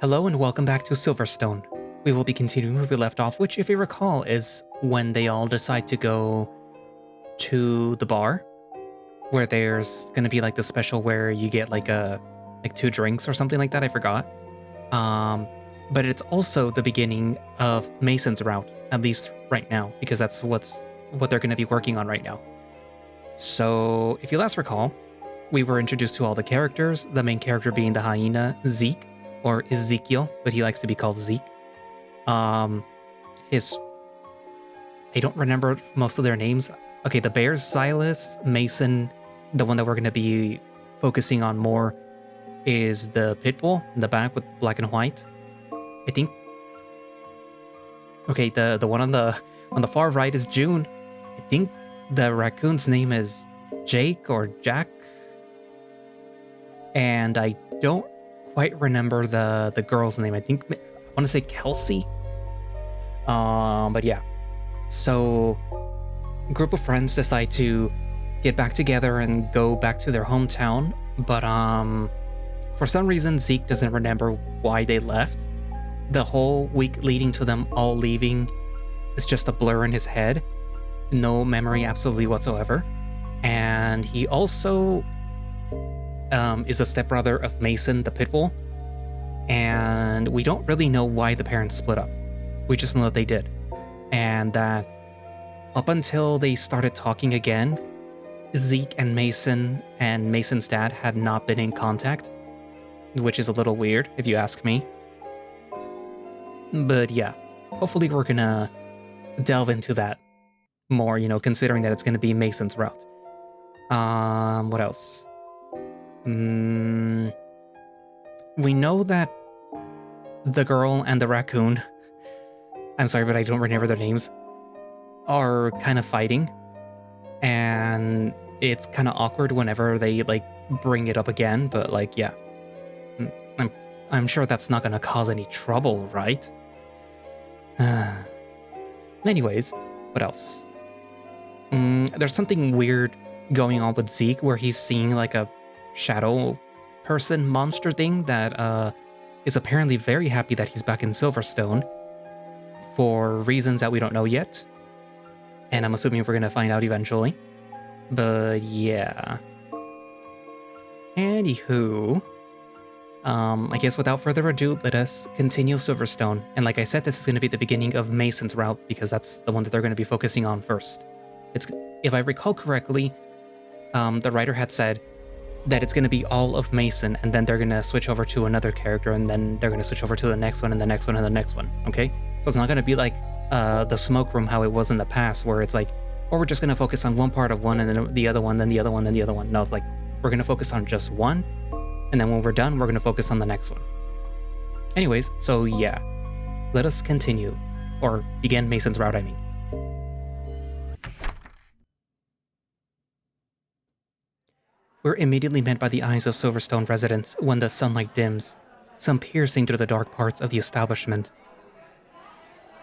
Hello and welcome back to Silverstone. We will be continuing where we left off, which, if you recall, is when they all decide to go to the bar, where there's gonna be like the special where you get like two drinks or something like that. I forgot. But it's also the beginning of Mason's route, at least right now, because that's what they're gonna be working on right now. So, if you last recall, we were introduced to all the characters. The main character being the hyena Zeke, or Ezekiel, but he likes to be called Zeke. I don't remember most of their names. Okay, the bears, Silas, Mason, the one that we're going to be focusing on more is the pitbull in the back with black and white. I think. Okay, the one on the far right is June. I think the raccoon's name is Jake or Jack. And I don't quite remember the girl's name. I want to say Kelsey. But yeah. So, a group of friends decide to get back together and go back to their hometown. But for some reason, Zeke doesn't remember why they left. The whole week leading to them all leaving is just a blur in his head. No memory absolutely whatsoever. And he also is a stepbrother of Mason, the pitbull. And we don't really know why the parents split up. We just know that they did. And that up until they started talking again, Zeke and Mason's dad had not been in contact, which is a little weird if you ask me. But yeah, hopefully we're gonna delve into that more, considering that it's gonna be Mason's route. What else? We know that the girl and the raccoon, I'm sorry, but I don't remember their names, are kind of fighting. And it's kind of awkward whenever they bring it up again, but yeah. I'm sure that's not gonna cause any trouble, right? Anyways, what else? There's something weird going on with Zeke where he's seeing like a shadow person monster thing that is apparently very happy that he's back in Silverstone for reasons that we don't know yet. And I'm assuming we're gonna find out eventually. But yeah. Anywho, I guess without further ado, let us continue Silverstone. And like I said, this is gonna be the beginning of Mason's route because that's the one that they're gonna be focusing on first. If I recall correctly, the writer had said that it's going to be all of Mason, and then they're going to switch over to another character, and then they're going to switch over to the next one, and the next one, and the next one, okay? So it's not going to be like the smoke room, how it was in the past, where it's like, or we're just going to focus on one part of one, and then the other one, then the other one, then the other one. No, it's like, we're going to focus on just one, and then when we're done, we're going to focus on the next one. Anyways, so yeah, let us continue, or begin Mason's route, I mean. We're immediately met by the eyes of Silverstone residents when the sunlight dims, some piercing through the dark parts of the establishment.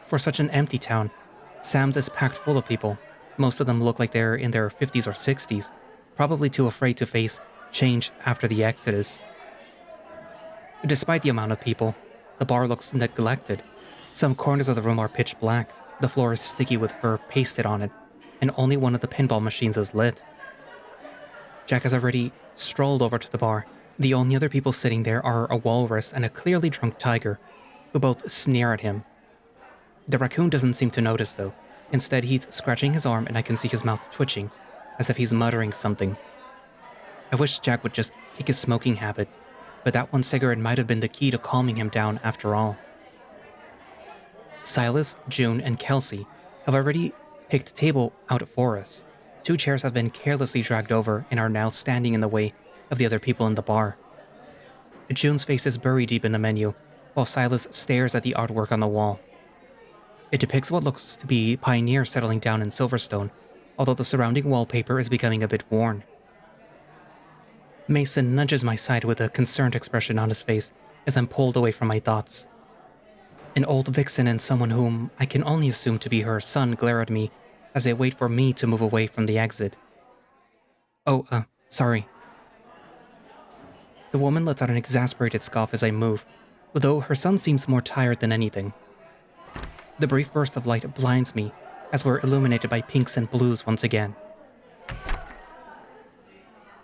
For such an empty town, Sam's is packed full of people. Most of them look like they're in their 50s or 60s, probably too afraid to face change after the exodus. Despite the amount of people, the bar looks neglected. Some corners of the room are pitch black, the floor is sticky with fur pasted on it, and only one of the pinball machines is lit. Jack has already strolled over to the bar. The only other people sitting there are a walrus and a clearly drunk tiger, who both sneer at him. The raccoon doesn't seem to notice, though. Instead, he's scratching his arm and I can see his mouth twitching, as if he's muttering something. I wish Jack would just kick his smoking habit, but that one cigarette might have been the key to calming him down after all. Silas, June, and Kelsey have already picked a table out for us. 2 chairs have been carelessly dragged over and are now standing in the way of the other people in the bar. June's face is buried deep in the menu, while Silas stares at the artwork on the wall. It depicts what looks to be pioneers settling down in Silverstone, although the surrounding wallpaper is becoming a bit worn. Mason nudges my side with a concerned expression on his face as I'm pulled away from my thoughts. An old vixen and someone whom I can only assume to be her son glare at me as they wait for me to move away from the exit. Oh, sorry. The woman lets out an exasperated scoff as I move, though her son seems more tired than anything. The brief burst of light blinds me as we're illuminated by pinks and blues once again.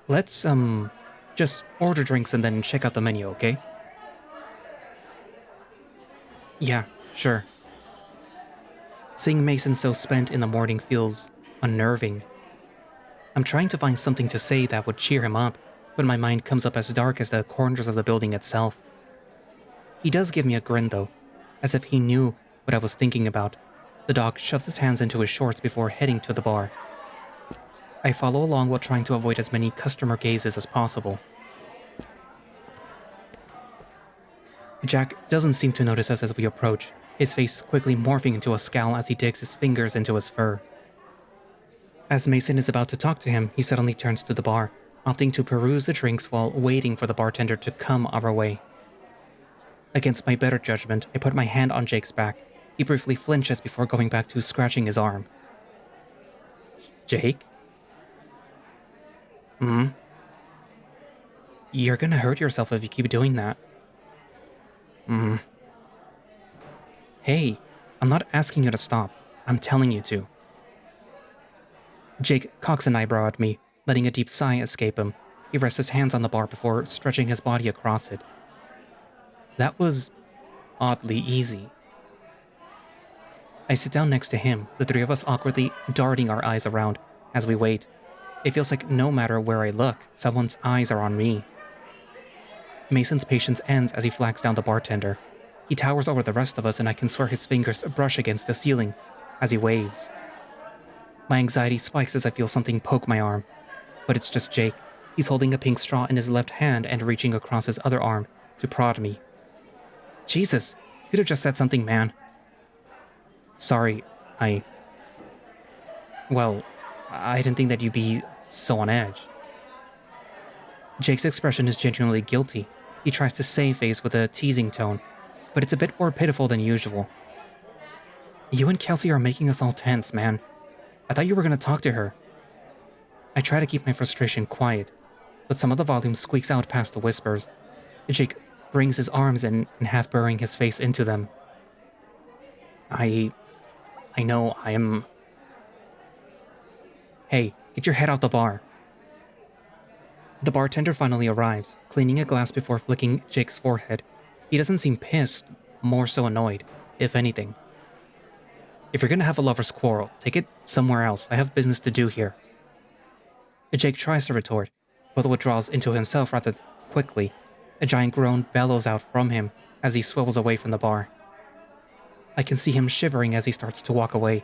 Let's, just order drinks and then check out the menu, okay? Yeah, sure. Seeing Mason so spent in the morning feels unnerving. I'm trying to find something to say that would cheer him up, but my mind comes up as dark as the corners of the building itself. He does give me a grin though, as if he knew what I was thinking about. The dog shoves his hands into his shorts before heading to the bar. I follow along while trying to avoid as many customer gazes as possible. Jack doesn't seem to notice us as we approach, his face quickly morphing into a scowl as he digs his fingers into his fur. As Mason is about to talk to him, he suddenly turns to the bar, opting to peruse the drinks while waiting for the bartender to come our way. Against my better judgment, I put my hand on Jake's back. He briefly flinches before going back to scratching his arm. Jake? You're gonna hurt yourself if you keep doing that. Hey, I'm not asking you to stop. I'm telling you to. Jake cocks an eyebrow at me, letting a deep sigh escape him. He rests his hands on the bar before stretching his body across it. That was oddly easy. I sit down next to him, the three of us awkwardly darting our eyes around as we wait. It feels like no matter where I look, someone's eyes are on me. Mason's patience ends as he flags down the bartender. He towers over the rest of us and I can swear his fingers brush against the ceiling as he waves. My anxiety spikes as I feel something poke my arm. But it's just Jake. He's holding a pink straw in his left hand and reaching across his other arm to prod me. Jesus, you could have just said something, man. Sorry, Well, I didn't think that you'd be so on edge. Jake's expression is genuinely guilty. He tries to save face with a teasing tone, but it's a bit more pitiful than usual. You and Kelsey are making us all tense, man. I thought you were going to talk to her. I try to keep my frustration quiet, but some of the volume squeaks out past the whispers. Jake brings his arms in and half burying his face into them. I know I am... Hey, get your head out the bar. The bartender finally arrives, cleaning a glass before flicking Jake's forehead. He doesn't seem pissed, more so annoyed, if anything. If you're gonna have a lover's quarrel, take it somewhere else. I have business to do here. Jake tries to retort, but withdraws into himself rather quickly. A giant groan bellows out from him as he swivels away from the bar. I can see him shivering as he starts to walk away,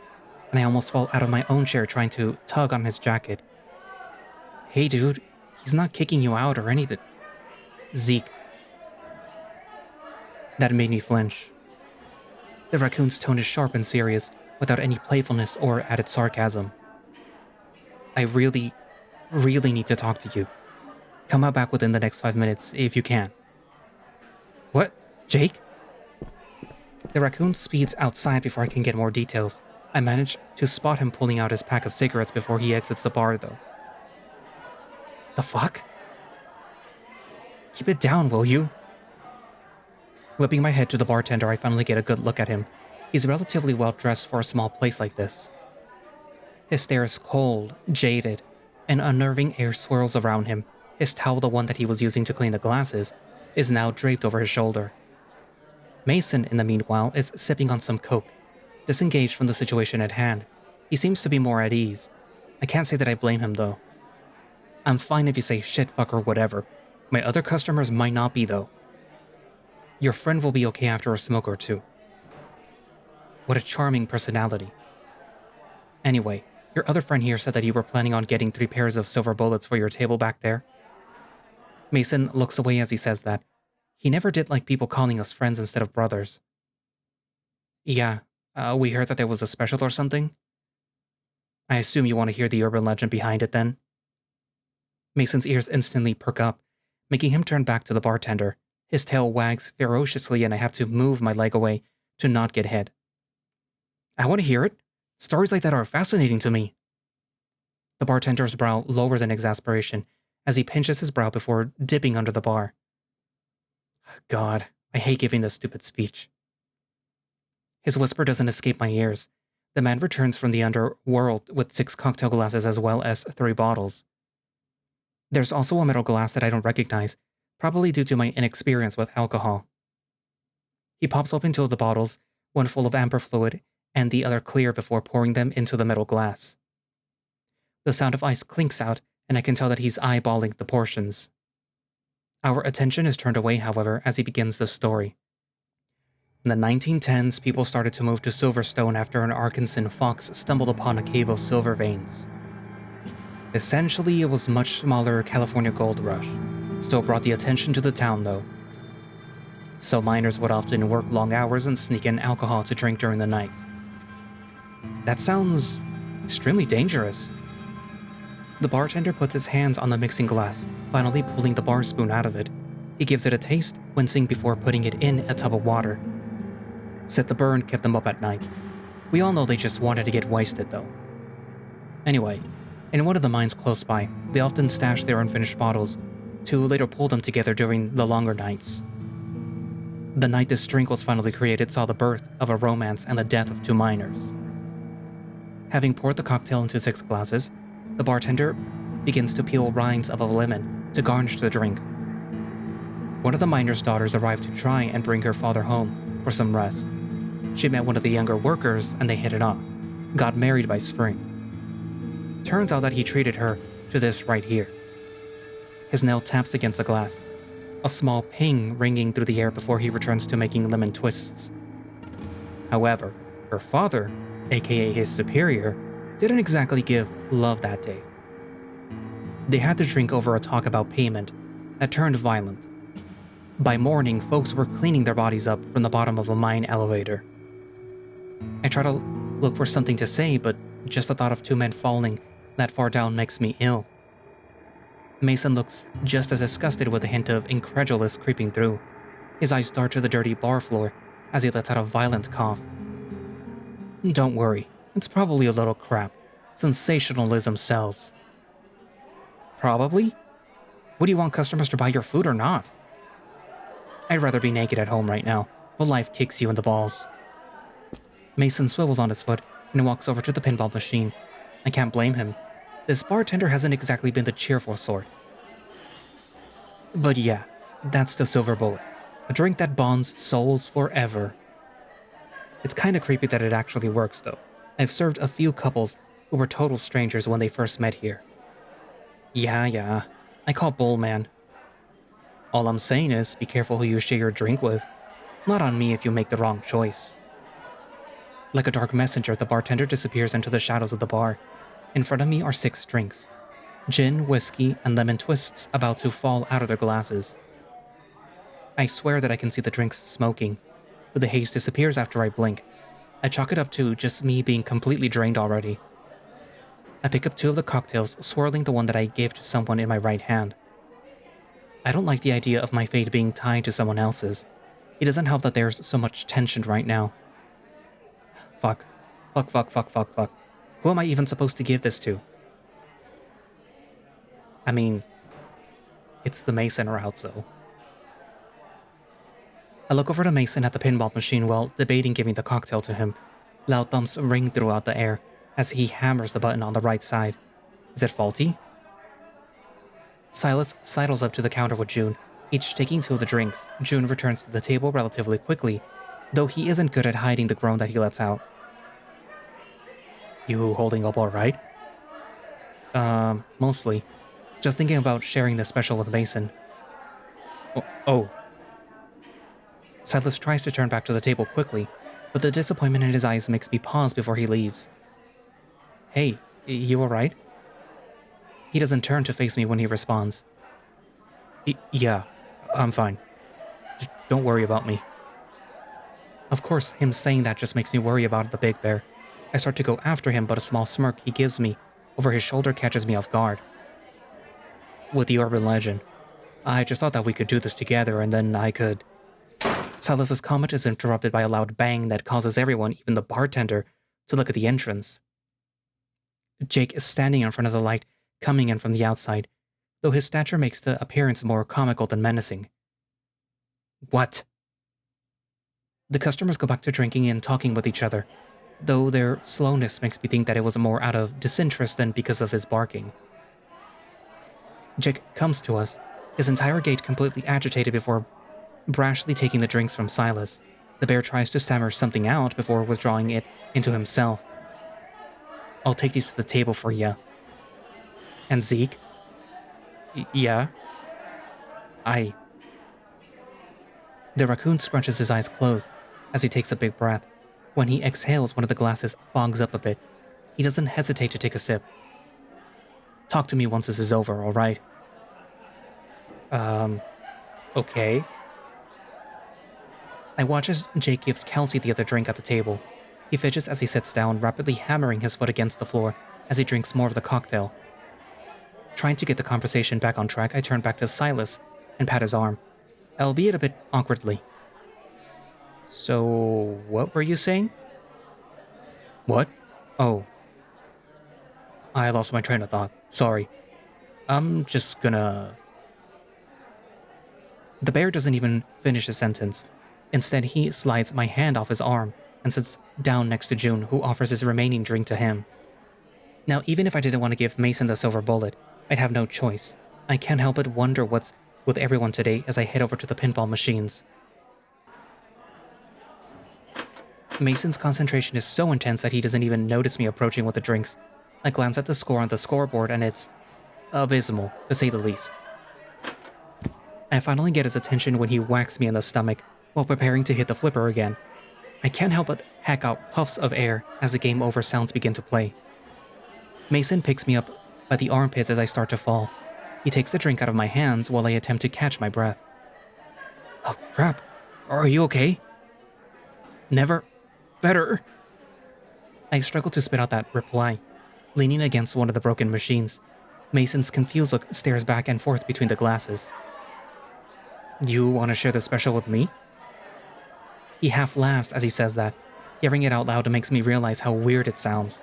and I almost fall out of my own chair trying to tug on his jacket. Hey dude, he's not kicking you out or anything. Zeke. That made me flinch. The raccoon's tone is sharp and serious, without any playfulness or added sarcasm. I really need to talk to you. Come out back within the next 5 minutes, if you can. What? Jake? The raccoon speeds outside before I can get more details. I manage to spot him pulling out his pack of cigarettes before he exits the bar, though. The fuck? Keep it down, will you? Whipping my head to the bartender, I finally get a good look at him. He's relatively well dressed for a small place like this. His stare is cold, jaded. An unnerving air swirls around him. His towel, the one that he was using to clean the glasses, is now draped over his shoulder. Mason, in the meanwhile, is sipping on some coke, disengaged from the situation at hand. He seems to be more at ease. I can't say that I blame him, though. I'm fine if you say shit, fuck, or whatever. My other customers might not be, though. Your friend will be okay after a smoke or two. What a charming personality. Anyway, your other friend here said that you were planning on getting 3 pairs of silver bullets for your table back there. Mason looks away as he says that. He never did like people calling us friends instead of brothers. Yeah, we heard that there was a special or something. I assume you want to hear the urban legend behind it then? Mason's ears instantly perk up, making him turn back to the bartender. His tail wags ferociously and I have to move my leg away to not get hit. I want to hear it. Stories like that are fascinating to me. The bartender's brow lowers in exasperation as he pinches his brow before dipping under the bar. God, I hate giving this stupid speech. His whisper doesn't escape my ears. The man returns from the underworld with 6 cocktail glasses as well as 3 bottles. There's also a metal glass that I don't recognize, probably due to my inexperience with alcohol. He pops open 2 of the bottles, one full of amber fluid and the other clear before pouring them into the metal glass. The sound of ice clinks out, and I can tell that he's eyeballing the portions. Our attention is turned away, however, as he begins the story. In the 1910s, people started to move to Silverstone after an Arkansas fox stumbled upon a cave of silver veins. Essentially, it was much smaller California gold rush. Still brought the attention to the town, though. So miners would often work long hours and sneak in alcohol to drink during the night. That sounds extremely dangerous. The bartender puts his hands on the mixing glass, finally pulling the bar spoon out of it. He gives it a taste, wincing before putting it in a tub of water. Said the burn kept them up at night. We all know they just wanted to get wasted, though. Anyway, in one of the mines close by, they often stash their unfinished bottles, to later pull them together during the longer nights. The night this drink was finally created saw the birth of a romance and the death of 2 miners. Having poured the cocktail into 6 glasses, the bartender begins to peel rinds of a lemon to garnish the drink. One of the miners' daughters arrived to try and bring her father home for some rest. She met one of the younger workers and they hit it off, got married by spring. Turns out that he treated her to this right here. His nail taps against the glass, a small ping ringing through the air before he returns to making lemon twists. However, her father, aka his superior, didn't exactly give love that day. They had to drink over a talk about payment that turned violent. By morning, folks were cleaning their bodies up from the bottom of a mine elevator. I try to look for something to say, but just the thought of 2 men falling that far down makes me ill. Mason looks just as disgusted with a hint of incredulous creeping through. His eyes dart to the dirty bar floor as he lets out a violent cough. Don't worry, it's probably a little crap. Sensationalism sells. Probably? Would you want customers to buy your food or not? I'd rather be naked at home right now, but life kicks you in the balls. Mason swivels on his foot and walks over to the pinball machine. I can't blame him. This bartender hasn't exactly been the cheerful sort. But yeah, that's the silver bullet. A drink that bonds souls forever. It's kinda creepy that it actually works, though. I've served a few couples who were total strangers when they first met here. Yeah, I call bull, man. All I'm saying is, be careful who you share your drink with. Not on me if you make the wrong choice. Like a dark messenger, the bartender disappears into the shadows of the bar. In front of me are 6 drinks. Gin, whiskey, and lemon twists about to fall out of their glasses. I swear that I can see the drinks smoking, but the haze disappears after I blink. I chalk it up to just me being completely drained already. I pick up 2 of the cocktails, swirling the one that I gave to someone in my right hand. I don't like the idea of my fate being tied to someone else's. It doesn't help that there's so much tension right now. Fuck. Who am I even supposed to give this to? I mean, it's the Mason route, though. I look over to Mason at the pinball machine while debating giving the cocktail to him. Loud thumps ring throughout the air as he hammers the button on the right side. Is it faulty? Silas sidles up to the counter with June, each taking 2 of the drinks. June returns to the table relatively quickly, though he isn't good at hiding the groan that he lets out. You holding up all right? Mostly. Just thinking about sharing this special with Mason. Oh. Silas tries to turn back to the table quickly, but the disappointment in his eyes makes me pause before he leaves. Hey, you alright? He doesn't turn to face me when he responds. Yeah, I'm fine. Just don't worry about me. Of course, him saying that just makes me worry about the big bear. I start to go after him, but a small smirk he gives me over his shoulder catches me off guard. With the urban legend, I just thought that we could do this together and then I could... Silas's comment is interrupted by a loud bang that causes everyone, even the bartender, to look at the entrance. Jake is standing in front of the light, coming in from the outside, though his stature makes the appearance more comical than menacing. What? The customers go back to drinking and talking with each other, though their slowness makes me think that it was more out of disinterest than because of his barking. Jake comes to us, his entire gait completely agitated before brashly taking the drinks from Silas. The bear tries to stammer something out before withdrawing it into himself. "I'll take these to the table for ya." "And Zeke?" Yeah? I... The raccoon scrunches his eyes closed as he takes a big breath. When he exhales, one of the glasses fogs up a bit. He doesn't hesitate to take a sip. "Talk to me once this is over, all right?" Okay. I watch as Jake gives Kelsey the other drink at the table. He fidgets as he sits down, rapidly hammering his foot against the floor as he drinks more of the cocktail. Trying to get the conversation back on track, I turn back to Silas and pat his arm, albeit a bit awkwardly. "So, what were you saying?" "What? Oh. I lost my train of thought. Sorry. I'm just gonna..." The bear doesn't even finish his sentence. Instead, he slides my hand off his arm and sits down next to June, who offers his remaining drink to him. Now, even if I didn't want to give Mason the silver bullet, I'd have no choice. I can't help but wonder what's with everyone today as I head over to the pinball machines. Mason's concentration is so intense that he doesn't even notice me approaching with the drinks. I glance at the score on the scoreboard and it's abysmal, to say the least. I finally get his attention when he whacks me in the stomach while preparing to hit the flipper again. I can't help but hack out puffs of air as the game over sounds begin to play. Mason picks me up by the armpits as I start to fall. He takes the drink out of my hands while I attempt to catch my breath. "Oh crap, are you okay?" "Never better." I struggle to spit out that reply, leaning against one of the broken machines. Mason's confused look stares back and forth between the glasses. "You want to share this special with me?" He half laughs as he says that. Hearing it out loud makes me realize how weird it sounds.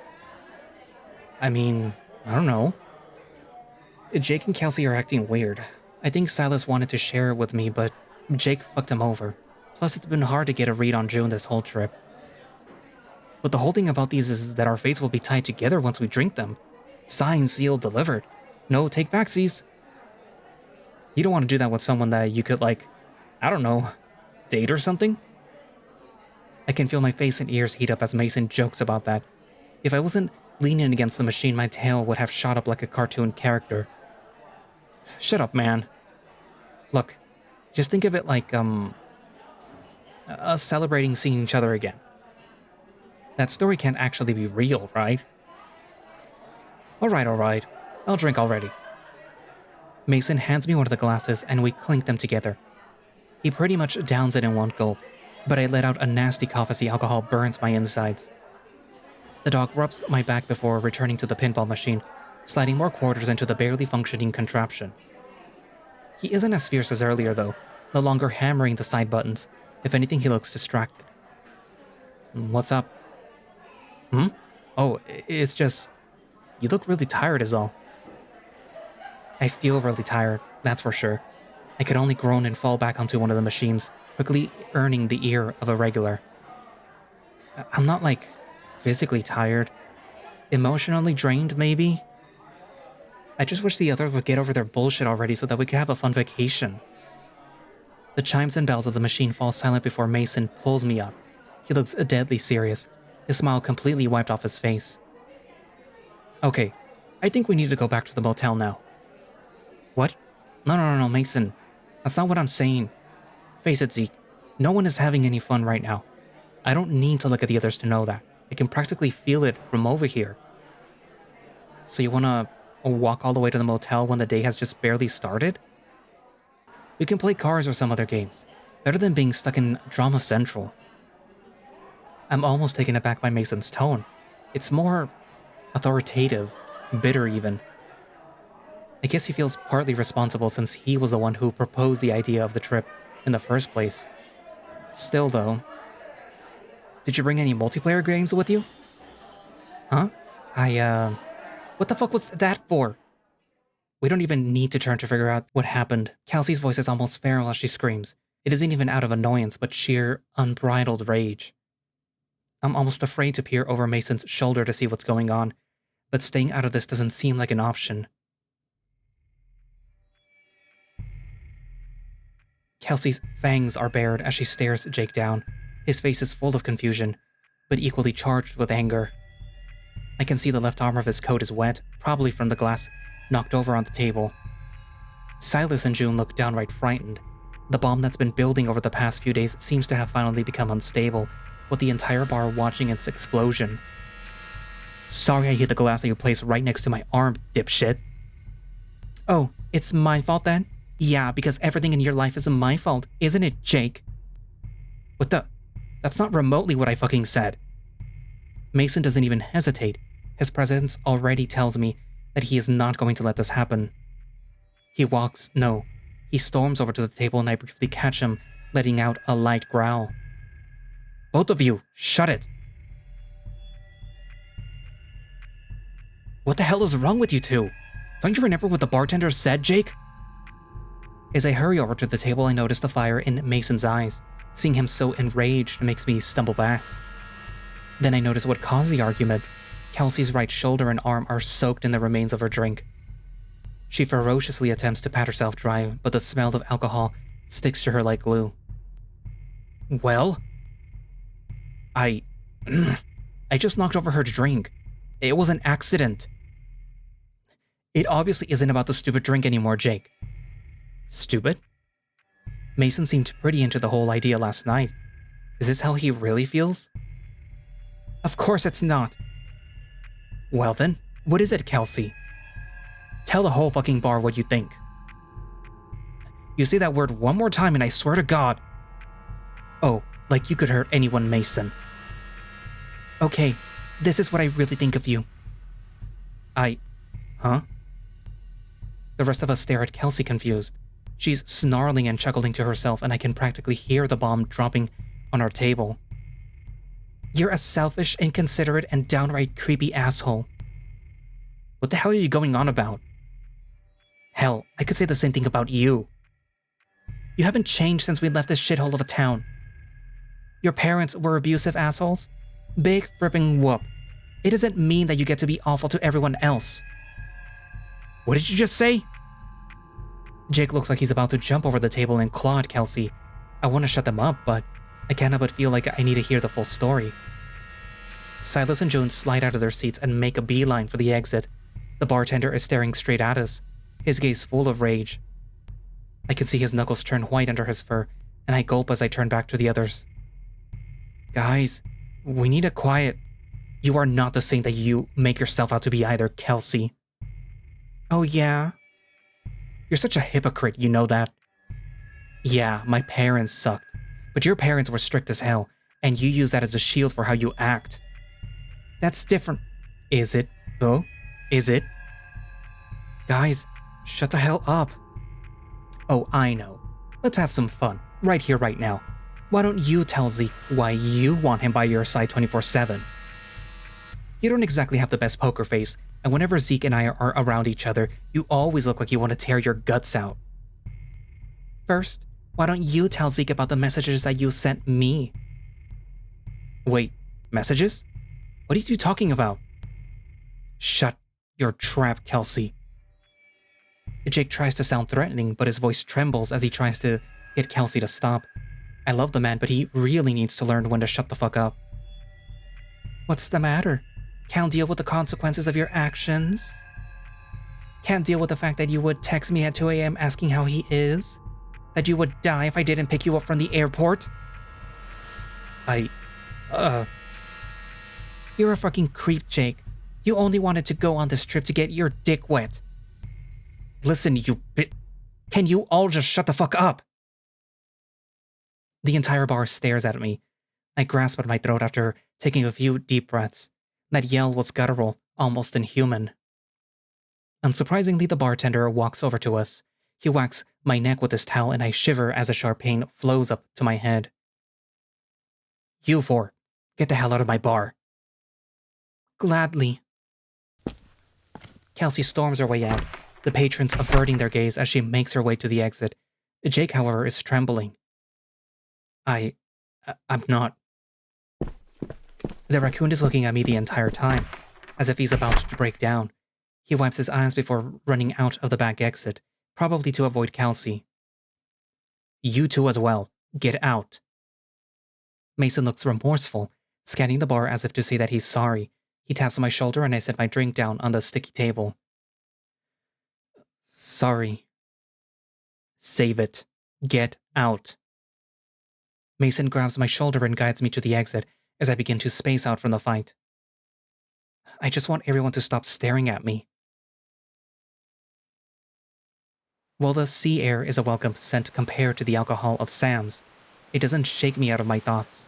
I mean, I don't know. Jake and Kelsey are acting weird. I think Silas wanted to share it with me, but Jake fucked him over. Plus, it's been hard to get a read on June this whole trip. But the whole thing about these is that our fates will be tied together once we drink them. Signed, sealed, delivered. No take-backsies. You don't want to do that with someone that you could, I don't know, date or something? I can feel my face and ears heat up as Mason jokes about that. If I wasn't leaning against the machine, my tail would have shot up like a cartoon character. Shut up, man. Look, just think of it like, us celebrating seeing each other again. That story can't actually be real, right? All right. I'll drink already. Mason hands me one of the glasses and we clink them together. He pretty much downs it in one gulp, but I let out a nasty cough as the alcohol burns my insides. The dog rubs my back before returning to the pinball machine, sliding more quarters into the barely functioning contraption. He isn't as fierce as earlier, though, no longer hammering the side buttons. If anything, he looks distracted. "What's up?" "Oh, it's just... you look really tired is all." I feel really tired, that's for sure. I could only groan and fall back onto one of the machines, quickly earning the ear of a regular. I'm not, physically tired. Emotionally drained, maybe? I just wish the others would get over their bullshit already so that we could have a fun vacation. The chimes and bells of the machine fall silent before Mason pulls me up. He looks deadly serious, his smile completely wiped off his face. "Okay, I think we need to go back to the motel now." "What? No, Mason. That's not what I'm saying. Face it, Zeke. No one is having any fun right now. I don't need to look at the others to know that. I can practically feel it from over here." "So you wanna walk all the way to the motel when the day has just barely started?" "We can play cards or some other games. Better than being stuck in Drama Central." I'm almost taken aback by Mason's tone. It's more authoritative, bitter even. I guess he feels partly responsible since he was the one who proposed the idea of the trip in the first place. Still, though. "Did you bring any multiplayer games with you?" "Huh? What the fuck was that for?" We don't even need to turn to figure out what happened. Kelsey's voice is almost feral as she screams. It isn't even out of annoyance, but sheer, unbridled rage. I'm almost afraid to peer over Mason's shoulder to see what's going on, but staying out of this doesn't seem like an option. Kelsey's fangs are bared as she stares Jake down. His face is full of confusion, but equally charged with anger. I can see the left arm of his coat is wet, probably from the glass knocked over on the table. Silas and June look downright frightened. The bomb that's been building over the past few days seems to have finally become unstable, with the entire bar watching its explosion. Sorry I hit the glass that you placed right next to my arm, dipshit. Oh, it's my fault then? Yeah, because everything in your life is my fault, isn't it, Jake? What the? That's not remotely what I fucking said. Mason doesn't even hesitate. His presence already tells me that he is not going to let this happen. He storms over to the table and I briefly catch him, letting out a light growl. Both of you, shut it! What the hell is wrong with you two? Don't you remember what the bartender said, Jake? As I hurry over to the table, I notice the fire in Mason's eyes. Seeing him so enraged makes me stumble back. Then I notice what caused the argument. Kelsey's right shoulder and arm are soaked in the remains of her drink. She ferociously attempts to pat herself dry, but the smell of alcohol sticks to her like glue. Well? I just knocked over her drink. It was an accident. It obviously isn't about the stupid drink anymore, Jake. Stupid? Mason seemed pretty into the whole idea last night. Is this how he really feels? Of course it's not. Well then, what is it, Kelsey? Tell the whole fucking bar what you think. You say that word one more time and I swear to God. Oh, like you could hurt anyone, Mason. Okay, this is what I really think of you. Huh? The rest of us stare at Kelsey confused. She's snarling and chuckling to herself and I can practically hear the bomb dropping on our table. You're a selfish, inconsiderate, and downright creepy asshole. What the hell are you going on about? Hell, I could say the same thing about you. You haven't changed since we left this shithole of a town. Your parents were abusive assholes? Big fripping whoop. It doesn't mean that you get to be awful to everyone else. What did you just say? Jake looks like he's about to jump over the table and claw at Kelsey. I want to shut them up, but I can't help but feel like I need to hear the full story. Silas and Jones slide out of their seats and make a beeline for the exit. The bartender is staring straight at us, his gaze full of rage. I can see his knuckles turn white under his fur, and I gulp as I turn back to the others. Guys, we need a quiet. You are not the saint that you make yourself out to be either, Kelsey. Oh yeah? You're such a hypocrite, you know that? Yeah, my parents sucked. But your parents were strict as hell, and you use that as a shield for how you act. That's different. Is it, though? Is it? Guys, shut the hell up. Oh, I know. Let's have some fun, right here, right now. Why don't you tell Zeke why you want him by your side 24/7? You don't exactly have the best poker face, and whenever Zeke and I are around each other, you always look like you want to tear your guts out. First, why don't you tell Zeke about the messages that you sent me? Wait, messages? What are you talking about? Shut your trap, Kelsey. Jake tries to sound threatening, but his voice trembles as he tries to get Kelsey to stop. I love the man, but he really needs to learn when to shut the fuck up. What's the matter? Can't deal with the consequences of your actions? Can't deal with the fact that you would text me at 2 a.m. asking how he is? That you would die if I didn't pick you up from the airport? You're a fucking creep, Jake. You only wanted to go on this trip to get your dick wet. Listen, you bit. Can you all just shut the fuck up? The entire bar stares at me. I grasp at my throat after taking a few deep breaths. That yell was guttural, almost inhuman. Unsurprisingly, the bartender walks over to us. He whacks my neck with his towel and I shiver as a sharp pain flows up to my head. You four, get the hell out of my bar. Gladly. Kelsey storms her way out, the patrons averting their gaze as she makes her way to the exit. Jake, however, is trembling. I'm not. The raccoon is looking at me the entire time, as if he's about to break down. He wipes his eyes before running out of the back exit, probably to avoid Kelsey. You two as well. Get out. Mason looks remorseful, scanning the bar as if to say that he's sorry. He taps on my shoulder and I set my drink down on the sticky table. Sorry. Save it. Get out. Mason grabs my shoulder and guides me to the exit as I begin to space out from the fight. I just want everyone to stop staring at me. While the sea air is a welcome scent compared to the alcohol of Sam's, it doesn't shake me out of my thoughts.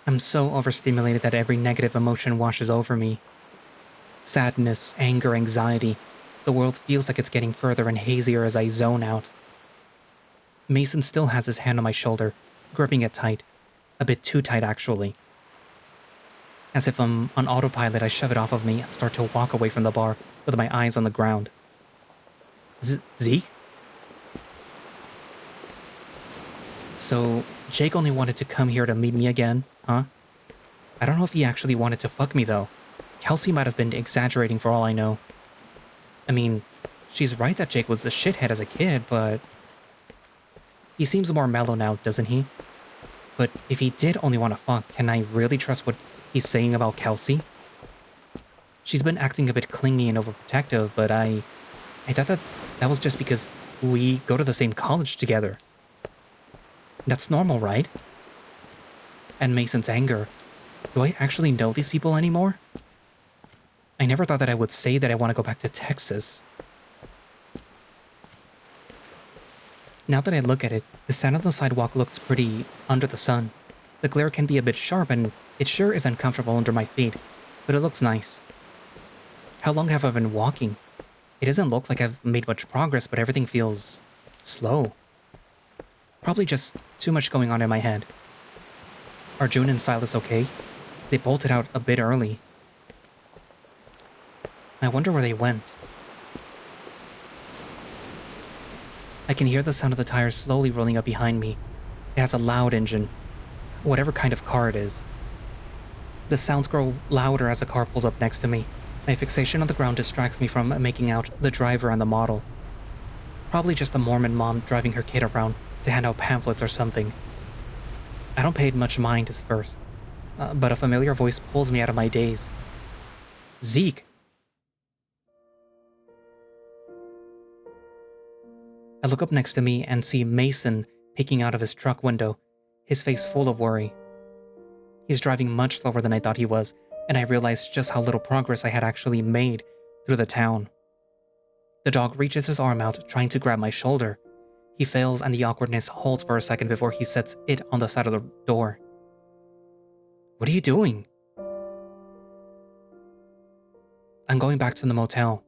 I'm so overstimulated that every negative emotion washes over me. Sadness, anger, anxiety. The world feels like it's getting further and hazier as I zone out. Mason still has his hand on my shoulder, gripping it tight. A bit too tight, actually. As if I'm on autopilot, I shove it off of me and start to walk away from the bar with my eyes on the ground. Zeke? So, Jake only wanted to come here to meet me again, huh? I don't know if he actually wanted to fuck me, though. Kelsey might have been exaggerating for all I know. I mean, she's right that Jake was a shithead as a kid, but... He seems more mellow now, doesn't he? But if he did only want to fuck, can I really trust what he's saying about Kelsey? She's been acting a bit clingy and overprotective, but I thought that was just because we go to the same college together. That's normal, right? And Mason's anger. Do I actually know these people anymore? I never thought that I would say that I want to go back to Texas. Now that I look at it, the sand on the sidewalk looks pretty under the sun. The glare can be a bit sharp and it sure is uncomfortable under my feet, but it looks nice. How long have I been walking? It doesn't look like I've made much progress, but everything feels slow. Probably just too much going on in my head. Are June and Silas okay? They bolted out a bit early. I wonder where they went. I can hear the sound of the tires slowly rolling up behind me. It has a loud engine, whatever kind of car it is. The sounds grow louder as the car pulls up next to me. My fixation on the ground distracts me from making out the driver and the model. Probably just a Mormon mom driving her kid around to hand out pamphlets or something. I don't pay much mind at first, but a familiar voice pulls me out of my daze. Zeke! I look up next to me and see Mason peeking out of his truck window, his face full of worry. He's driving much slower than I thought he was, and I realized just how little progress I had actually made through the town. The dog reaches his arm out, trying to grab my shoulder. He fails and the awkwardness holds for a second before he sets it on the side of the door. What are you doing? I'm going back to the motel.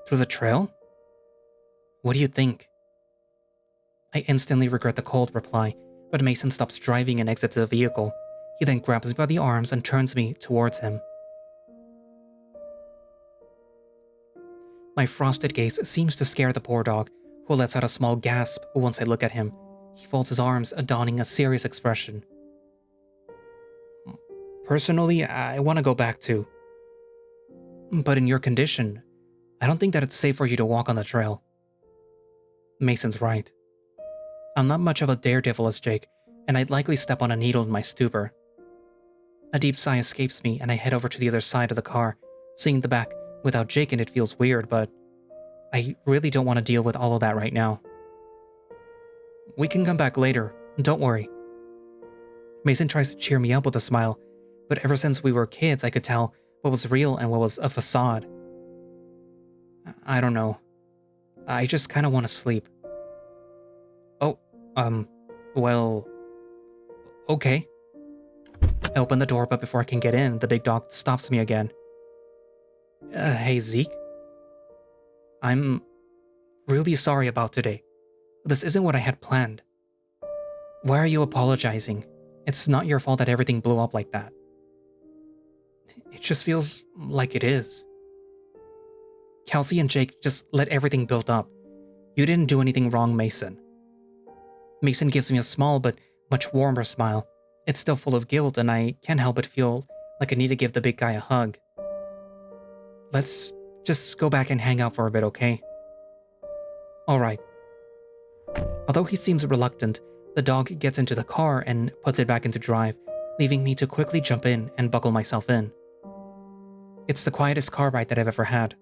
Through the trail? What do you think? I instantly regret the cold reply, but Mason stops driving and exits the vehicle. He then grabs me by the arms and turns me towards him. My frosted gaze seems to scare the poor dog, who lets out a small gasp once I look at him. He folds his arms, donning a serious expression. Personally, I want to go back too. But in your condition, I don't think that it's safe for you to walk on the trail. Mason's right. I'm not much of a daredevil as Jake, and I'd likely step on a needle in my stupor. A deep sigh escapes me, and I head over to the other side of the car. Seeing the back without Jake in it feels weird, but I really don't want to deal with all of that right now. We can come back later, don't worry. Mason tries to cheer me up with a smile, but ever since we were kids, I could tell what was real and what was a facade. I don't know. I just kind of want to sleep. Oh, well, okay. I open the door, but before I can get in, the big dog stops me again. Hey, Zeke. I'm really sorry about today. This isn't what I had planned. Why are you apologizing? It's not your fault that everything blew up like that. It just feels like it is. Kelsey and Jake just let everything build up. You didn't do anything wrong, Mason. Mason gives me a small but much warmer smile. It's still full of guilt, and I can't help but feel like I need to give the big guy a hug. Let's just go back and hang out for a bit, okay? Alright. Although he seems reluctant, the dog gets into the car and puts it back into drive, leaving me to quickly jump in and buckle myself in. It's the quietest car ride that I've ever had.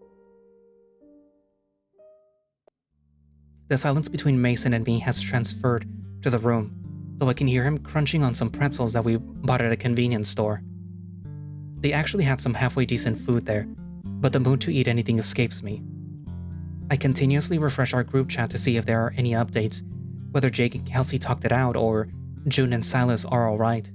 The silence between Mason and me has transferred to the room, though I can hear him crunching on some pretzels that we bought at a convenience store. They actually had some halfway decent food there, but the mood to eat anything escapes me. I continuously refresh our group chat to see if there are any updates, whether Jake and Kelsey talked it out or June and Silas are alright.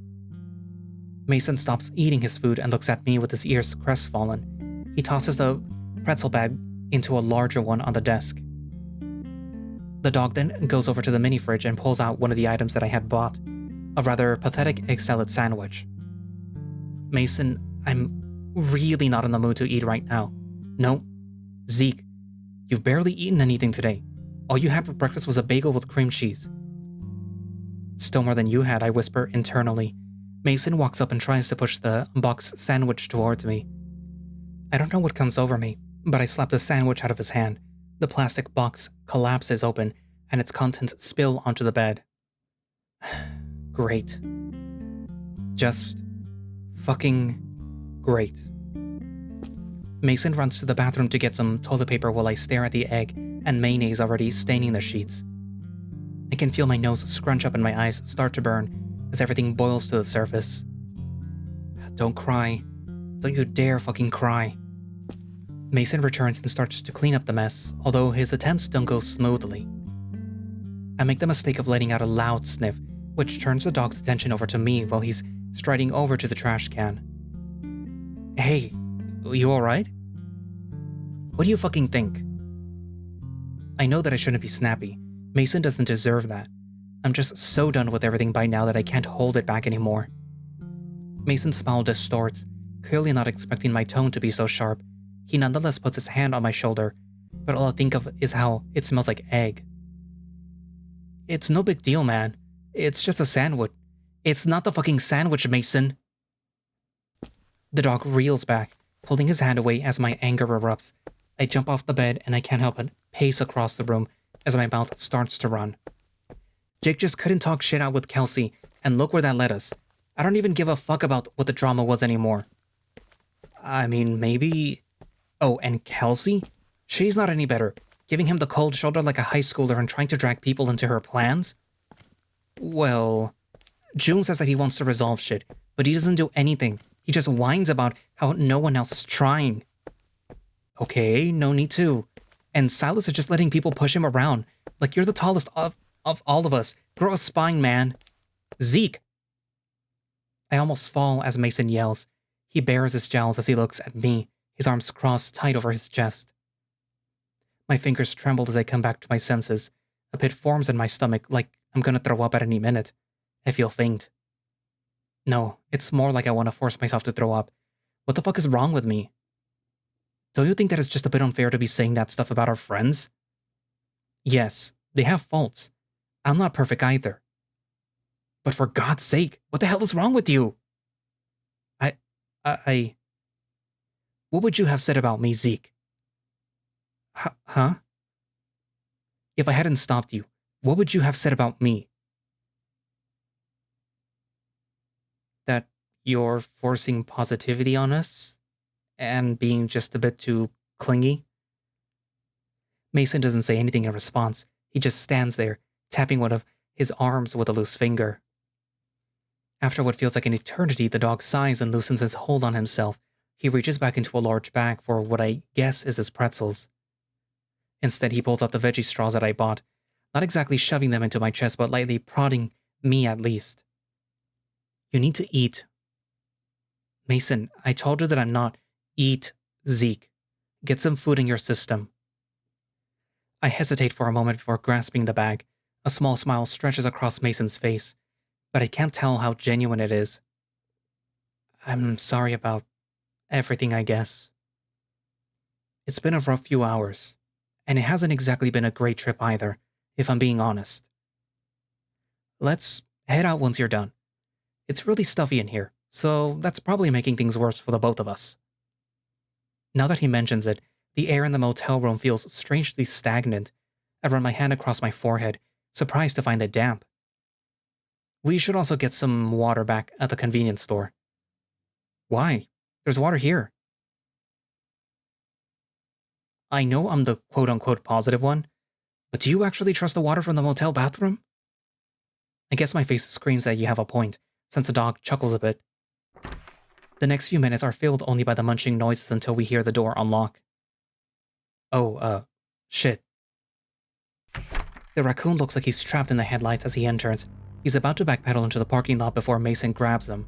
Mason stops eating his food and looks at me with his ears crestfallen. He tosses the pretzel bag into a larger one on the desk. The dog then goes over to the mini fridge and pulls out one of the items that I had bought, a rather pathetic egg salad sandwich. Mason, I'm really not in the mood to eat right now. No. Zeke, you've barely eaten anything today. All you had for breakfast was a bagel with cream cheese. Still more than you had, I whisper internally. Mason walks up and tries to push the box sandwich towards me. I don't know what comes over me, but I slap the sandwich out of his hand. The plastic box collapses open, and its contents spill onto the bed. Great. Just fucking great. Mason runs to the bathroom to get some toilet paper while I stare at the egg and mayonnaise already staining the sheets. I can feel my nose scrunch up and my eyes start to burn as everything boils to the surface. Don't cry. Don't you dare fucking cry. Mason returns and starts to clean up the mess, although his attempts don't go smoothly. I make the mistake of letting out a loud sniff, which turns the dog's attention over to me while he's striding over to the trash can. Hey, you alright? What do you fucking think? I know that I shouldn't be snappy. Mason doesn't deserve that. I'm just so done with everything by now that I can't hold it back anymore. Mason's smile distorts, clearly not expecting my tone to be so sharp. He nonetheless puts his hand on my shoulder, but all I think of is how it smells like egg. It's no big deal, man. It's just a sandwich. It's not the fucking sandwich, Mason. The dog reels back, pulling his hand away as my anger erupts. I jump off the bed and I can't help but pace across the room as my mouth starts to run. Jake just couldn't talk shit out with Kelsey, and look where that led us. I don't even give a fuck about what the drama was anymore. I mean, maybe... Oh, and Kelsey? She's not any better, giving him the cold shoulder like a high schooler and trying to drag people into her plans? Well, June says that he wants to resolve shit, but he doesn't do anything. He just whines about how no one else is trying. Okay, no need to. And Silas is just letting people push him around, like you're the tallest of all of us. Grow a spine, man. Zeke. I almost fall as Mason yells. He bares his jowls as he looks at me, his arms crossed tight over his chest. My fingers tremble as I come back to my senses. A pit forms in my stomach like I'm gonna throw up at any minute. I feel faint. No, it's more like I want to force myself to throw up. What the fuck is wrong with me? Don't you think that it's just a bit unfair to be saying that stuff about our friends? Yes, they have faults. I'm not perfect either. But for God's sake, what the hell is wrong with you? What would you have said about me, Zeke? Huh? If I hadn't stopped you, what would you have said about me? That you're forcing positivity on us? And being just a bit too clingy? Mason doesn't say anything in response. He just stands there, tapping one of his arms with a loose finger. After what feels like an eternity, the dog sighs and loosens his hold on himself. He reaches back into a large bag for what I guess is his pretzels. Instead, he pulls out the veggie straws that I bought, not exactly shoving them into my chest, but lightly prodding me at least. You need to eat. Mason, I told you that I'm not. Eat, Zeke. Get some food in your system. I hesitate for a moment before grasping the bag. A small smile stretches across Mason's face, but I can't tell how genuine it is. I'm sorry about everything, I guess. It's been a rough few hours, and it hasn't exactly been a great trip either, if I'm being honest. Let's head out once you're done. It's really stuffy in here, so that's probably making things worse for the both of us. Now that he mentions it, the air in the motel room feels strangely stagnant. I run my hand across my forehead, surprised to find it damp. We should also get some water back at the convenience store. Why? There's water here. I know I'm the quote-unquote positive one, but do you actually trust the water from the motel bathroom? I guess my face screams that you have a point, since the dog chuckles a bit. The next few minutes are filled only by the munching noises until we hear the door unlock. Oh, shit. The raccoon looks like he's trapped in the headlights as he enters. He's about to backpedal into the parking lot before Mason grabs him.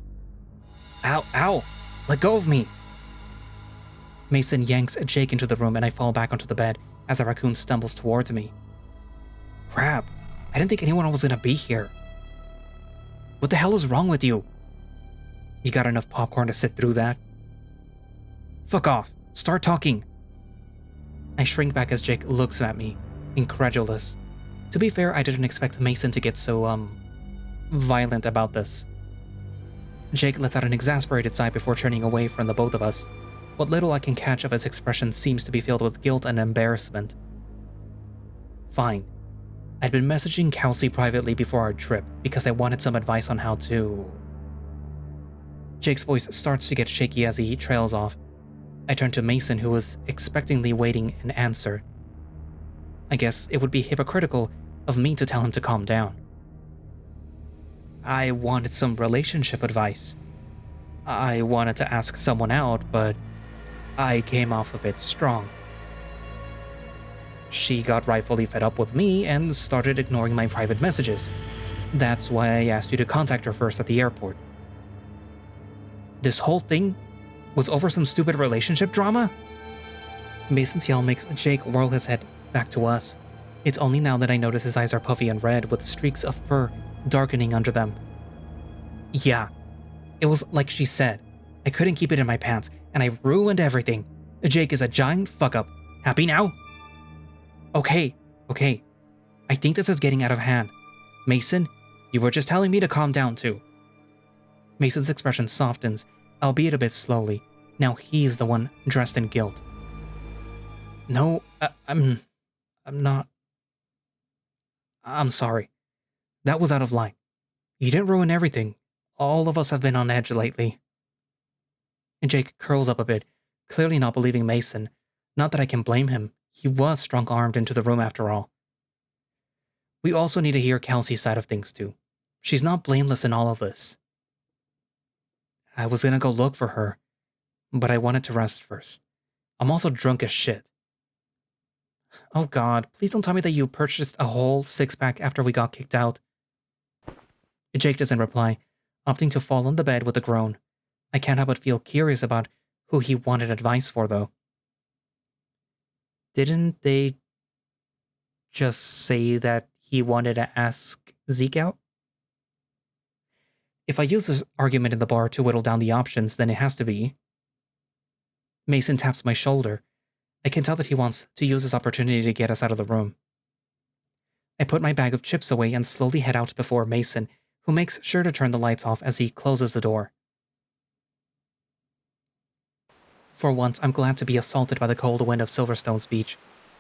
Ow, ow! Let go of me! Mason yanks Jake into the room and I fall back onto the bed as the raccoon stumbles towards me. Crap, I didn't think anyone was gonna be here. What the hell is wrong with you? You got enough popcorn to sit through that? Fuck off, start talking. I shrink back as Jake looks at me, incredulous. To be fair, I didn't expect Mason to get so, violent about this. Jake lets out an exasperated sigh before turning away from the both of us. What little I can catch of his expression seems to be filled with guilt and embarrassment. Fine. I'd been messaging Kelsey privately before our trip because I wanted some advice on how to... Jake's voice starts to get shaky as he trails off. I turn to Mason, who was expectantly waiting an answer. I guess it would be hypocritical of me to tell him to calm down. I wanted some relationship advice. I wanted to ask someone out, but I came off a bit strong. She got rightfully fed up with me and started ignoring my private messages. That's why I asked you to contact her first at the airport. This whole thing was over some stupid relationship drama? Mason's yell makes Jake whirl his head back to us. It's only now that I notice his eyes are puffy and red with streaks of fur darkening under them. Yeah, it was like she said. I couldn't keep it in my pants, and I ruined everything. Jake is a giant fuck-up. Happy now? Okay. I think this is getting out of hand. Mason, you were just telling me to calm down too. Mason's expression softens, albeit a bit slowly. Now he's the one dressed in guilt. No, I'm not. I'm sorry. That was out of line. You didn't ruin everything. All of us have been on edge lately. And Jake curls up a bit, clearly not believing Mason. Not that I can blame him. He was strong-armed into the room after all. We also need to hear Kelsey's side of things too. She's not blameless in all of this. I was gonna go look for her, but I wanted to rest first. I'm also drunk as shit. Oh god, please don't tell me that you purchased a whole six-pack after we got kicked out. Jake doesn't reply, opting to fall on the bed with a groan. I can't help but feel curious about who he wanted advice for, though. Didn't they just say that he wanted to ask Zeke out? If I use this argument in the bar to whittle down the options, then it has to be. Mason taps my shoulder. I can tell that he wants to use this opportunity to get us out of the room. I put my bag of chips away and slowly head out before Mason, who makes sure to turn the lights off as he closes the door. For once, I'm glad to be assaulted by the cold wind of Silverstone's beach.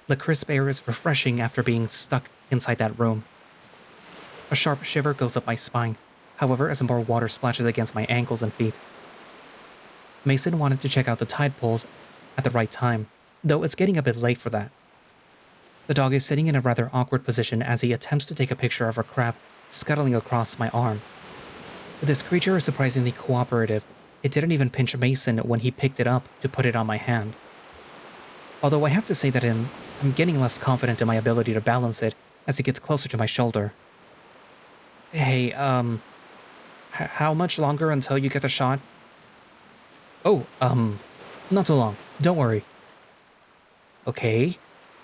The crisp air is refreshing after being stuck inside that room. A sharp shiver goes up my spine, however, as more water splashes against my ankles and feet. Mason wanted to check out the tide pools at the right time, though it's getting a bit late for that. The dog is sitting in a rather awkward position as he attempts to take a picture of a crab scuttling across my arm. This creature is surprisingly cooperative. It didn't even pinch Mason when he picked it up to put it on my hand. Although I have to say that I'm getting less confident in my ability to balance it as it gets closer to my shoulder. Hey, how much longer until you get the shot? Oh, not too long. Don't worry. Okay,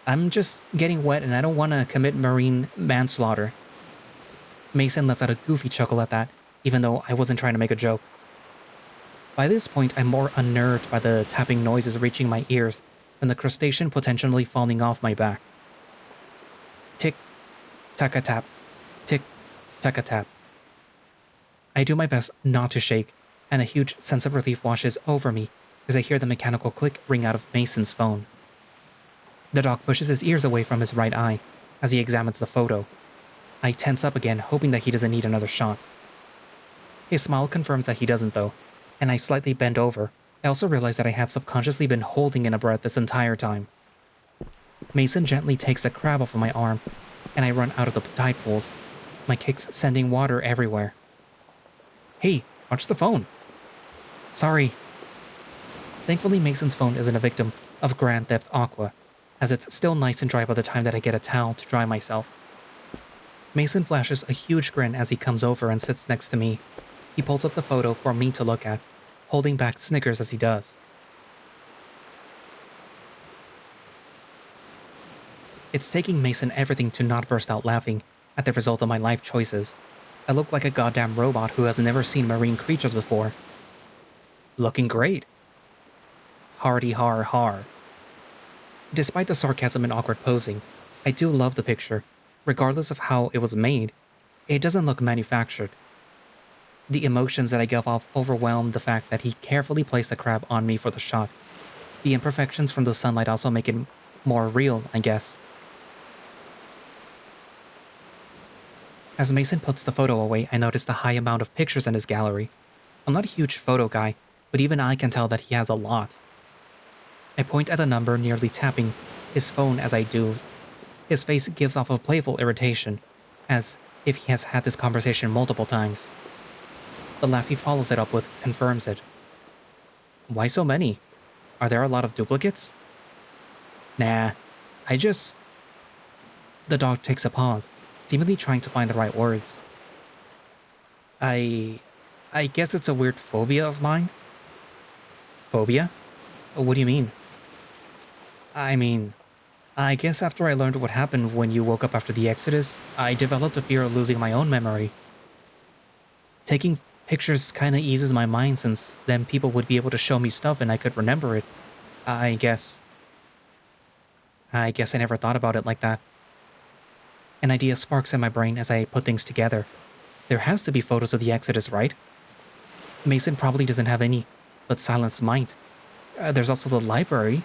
I'm just getting wet and I don't want to commit marine manslaughter. Mason lets out a goofy chuckle at that, even though I wasn't trying to make a joke. By this point, I'm more unnerved by the tapping noises reaching my ears than the crustacean potentially falling off my back. Tick, tack-a-tap, tick, Tap. I do my best not to shake, and a huge sense of relief washes over me as I hear the mechanical click ring out of Mason's phone. The dog pushes his ears away from his right eye as he examines the photo. I tense up again, hoping that he doesn't need another shot. His smile confirms that he doesn't though, and I slightly bend over. I also realize that I had subconsciously been holding in a breath this entire time. Mason gently takes a crab off of my arm, and I run out of the tide pools, my kicks sending water everywhere. Hey, watch the phone. Sorry. Thankfully, Mason's phone isn't a victim of Grand Theft Aqua, as it's still nice and dry by the time that I get a towel to dry myself. Mason flashes a huge grin as he comes over and sits next to me. He pulls up the photo for me to look at, holding back snickers as he does. It's taking Mason everything to not burst out laughing at the result of my life choices. I look like a goddamn robot who has never seen marine creatures before. Looking great. Hardy har har. Despite the sarcasm and awkward posing, I do love the picture. Regardless of how it was made, it doesn't look manufactured. The emotions that I give off overwhelm the fact that he carefully placed the crab on me for the shot. The imperfections from the sunlight also make it more real, I guess. As Mason puts the photo away, I notice the high amount of pictures in his gallery. I'm not a huge photo guy, but even I can tell that he has a lot. I point at the number, nearly tapping his phone as I do. His face gives off a playful irritation, as if he has had this conversation multiple times. The laugh he follows it up with confirms it. Why so many? Are there a lot of duplicates? Nah, The dog takes a pause, seemingly trying to find the right words. I guess it's a weird phobia of mine. Phobia? What do you mean? I guess after I learned what happened when you woke up after the Exodus, I developed a fear of losing my own memory. Taking pictures kinda eases my mind since then people would be able to show me stuff and I could remember it. I guess I never thought about it like that. An idea sparks in my brain as I put things together. There has to be photos of the Exodus, right? Mason probably doesn't have any, but Silence might. There's also the library.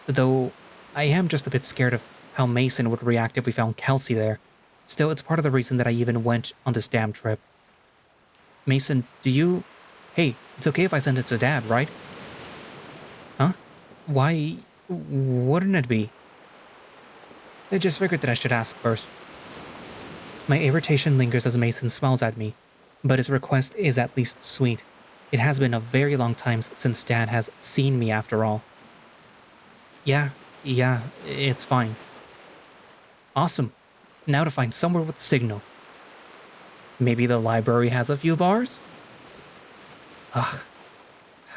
Though I am just a bit scared of how Mason would react if we found Kelsey there. Still, it's part of the reason that I even went on this damn trip. Mason, Hey, it's okay if I send it to Dad, right? Huh? Why wouldn't it be? I just figured that I should ask first. My irritation lingers as Mason smiles at me, but his request is at least sweet. It has been a very long time since Dad has seen me after all. Yeah, it's fine. Awesome. Now to find somewhere with signal. Maybe the library has a few bars? Ugh,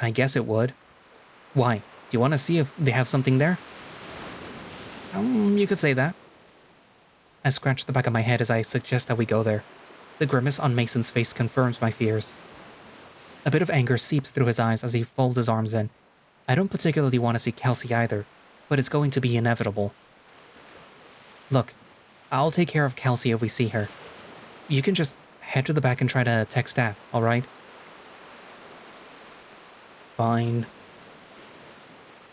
I guess it would. Why? Do you want to see if they have something there? You could say that. I scratch the back of my head as I suggest that we go there. The grimace on Mason's face confirms my fears. A bit of anger seeps through his eyes as he folds his arms in. I don't particularly want to see Kelsey either, but it's going to be inevitable. Look, I'll take care of Kelsey if we see her. You can just head to the back and try to text Dad, alright? Fine.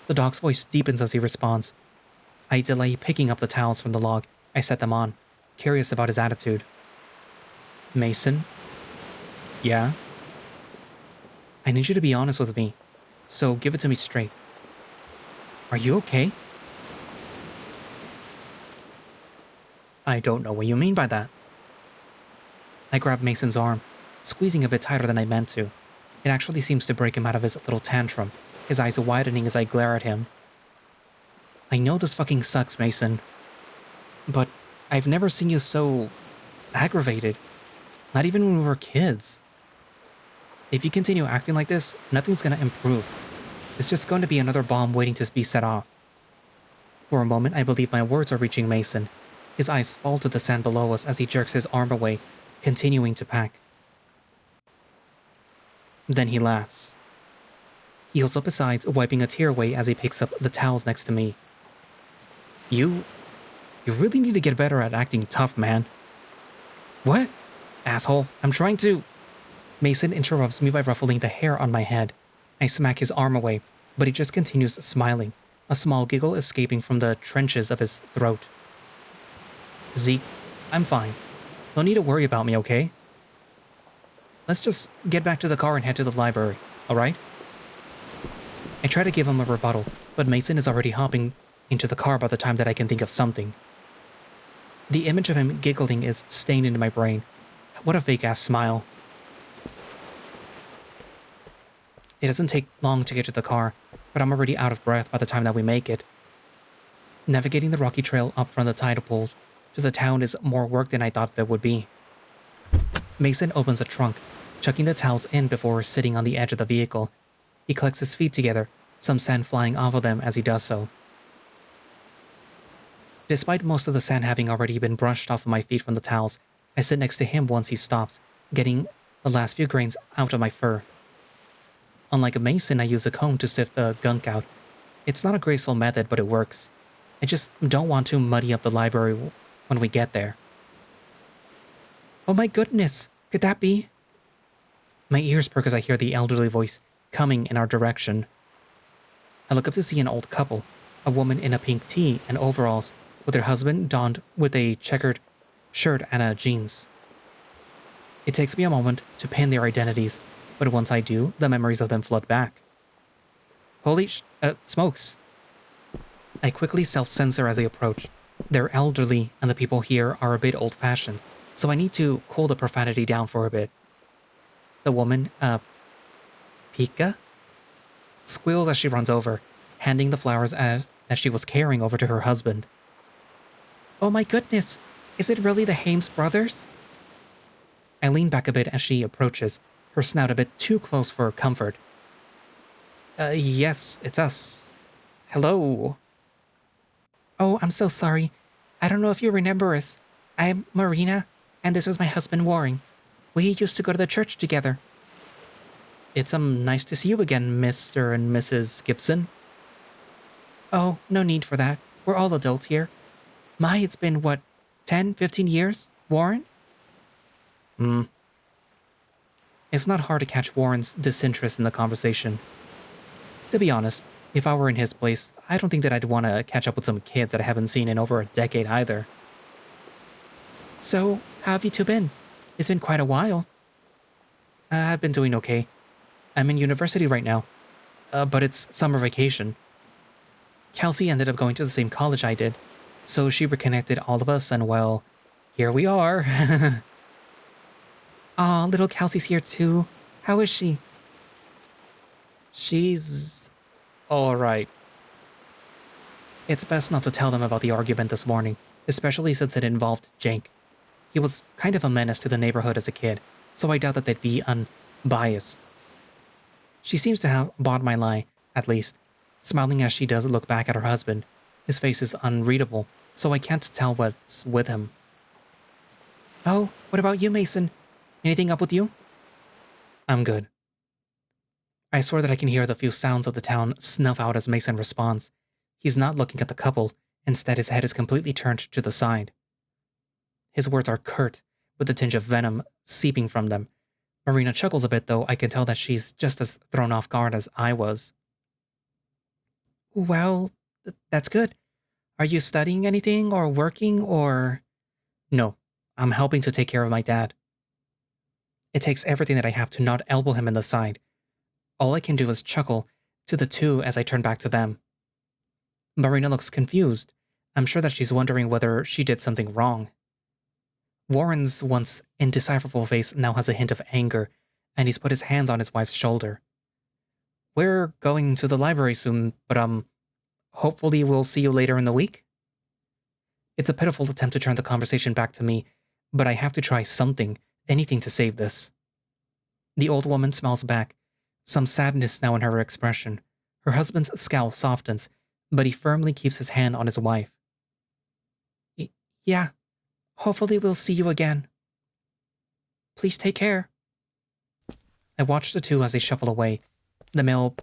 The dog's voice deepens as he responds. I delay picking up the towels from the log. I set them on, curious about his attitude. Mason? Yeah? I need you to be honest with me, so give it to me straight. Are you okay? I don't know what you mean by that. I grab Mason's arm, squeezing a bit tighter than I meant to. It actually seems to break him out of his little tantrum, his eyes widening as I glare at him. I know this fucking sucks, Mason. But I've never seen you so aggravated. Not even when we were kids. If you continue acting like this, nothing's gonna improve. It's just going to be another bomb waiting to be set off. For a moment, I believe my words are reaching Mason. His eyes fall to the sand below us as he jerks his arm away, continuing to pack. Then he laughs. He holds up his sides, wiping a tear away as he picks up the towels next to me. You really need to get better at acting tough, man. What? Asshole, I'm trying to... Mason interrupts me by ruffling the hair on my head. I smack his arm away, but he just continues smiling, a small giggle escaping from the trenches of his throat. Zeke, I'm fine. No need to worry about me, okay? Let's just get back to the car and head to the library, alright? I try to give him a rebuttal, but Mason is already hopping into the car by the time that I can think of something. The image of him giggling is stained into my brain. What a fake-ass smile. It doesn't take long to get to the car, but I'm already out of breath by the time that we make it. Navigating the rocky trail up from the tidal pools to the town is more work than I thought it would be. Mason opens the trunk, chucking the towels in before sitting on the edge of the vehicle. He collects his feet together, some sand flying off of them as he does so. Despite most of the sand having already been brushed off of my feet from the towels, I sit next to him once he stops, getting the last few grains out of my fur. Unlike a Mason, I use a comb to sift the gunk out. It's not a graceful method, but it works. I just don't want to muddy up the library when we get there. Oh my goodness, could that be? My ears perk as I hear the elderly voice coming in our direction. I look up to see an old couple, a woman in a pink tee and overalls, with her husband donned with a checkered shirt and jeans. It takes me a moment to pin their identities, but once I do, the memories of them flood back. Holy smokes. I quickly self-censor as I approach. They're elderly and the people here are a bit old-fashioned, so I need to cool the profanity down for a bit. The woman, Pika, squeals as she runs over, handing the flowers as she was carrying over to her husband. Oh my goodness, is it really the Hames brothers? I lean back a bit as she approaches, her snout a bit too close for comfort. Yes, it's us. Hello. Oh, I'm so sorry. I don't know if you remember us. I'm Marina, and this is my husband Warren. We used to go to the church together. It's nice to see you again, Mr. and Mrs. Gibson. Oh, no need for that. We're all adults here. My, it's been, 10, 15 years, Warren? It's not hard to catch Warren's disinterest in the conversation. To be honest, if I were in his place, I don't think that I'd want to catch up with some kids that I haven't seen in over a decade either. So, how have you two been? It's been quite a while. I've been doing okay. I'm in university right now, but it's summer vacation. Kelsey ended up going to the same college I did, so she reconnected all of us and well, here we are. Aw, little Kelsey's here too. How is she? She's... alright. It's best not to tell them about the argument this morning, especially since it involved Jake. He was kind of a menace to the neighborhood as a kid, so I doubt that they'd be unbiased. She seems to have bought my lie, at least, smiling as she does look back at her husband. His face is unreadable, so I can't tell what's with him. Oh, what about you, Mason? Anything up with you? I'm good. I swear that I can hear the few sounds of the town snuff out as Mason responds. He's not looking at the couple, instead his head is completely turned to the side. His words are curt, with a tinge of venom seeping from them. Marina chuckles a bit, though I can tell that she's just as thrown off guard as I was. Well, that's good. Are you studying anything or working or... No, I'm helping to take care of my dad. It takes everything that I have to not elbow him in the side. All I can do is chuckle to the two as I turn back to them. Marina looks confused. I'm sure that she's wondering whether she did something wrong. Warren's once indecipherable face now has a hint of anger, and he's put his hands on his wife's shoulder. We're going to the library soon, but hopefully we'll see you later in the week? It's a pitiful attempt to turn the conversation back to me, but I have to try something, anything to save this. The old woman smiles back, some sadness now in her expression. Her husband's scowl softens, but he firmly keeps his hand on his wife. Yeah, hopefully we'll see you again. Please take care. I watch the two as they shuffle away. The male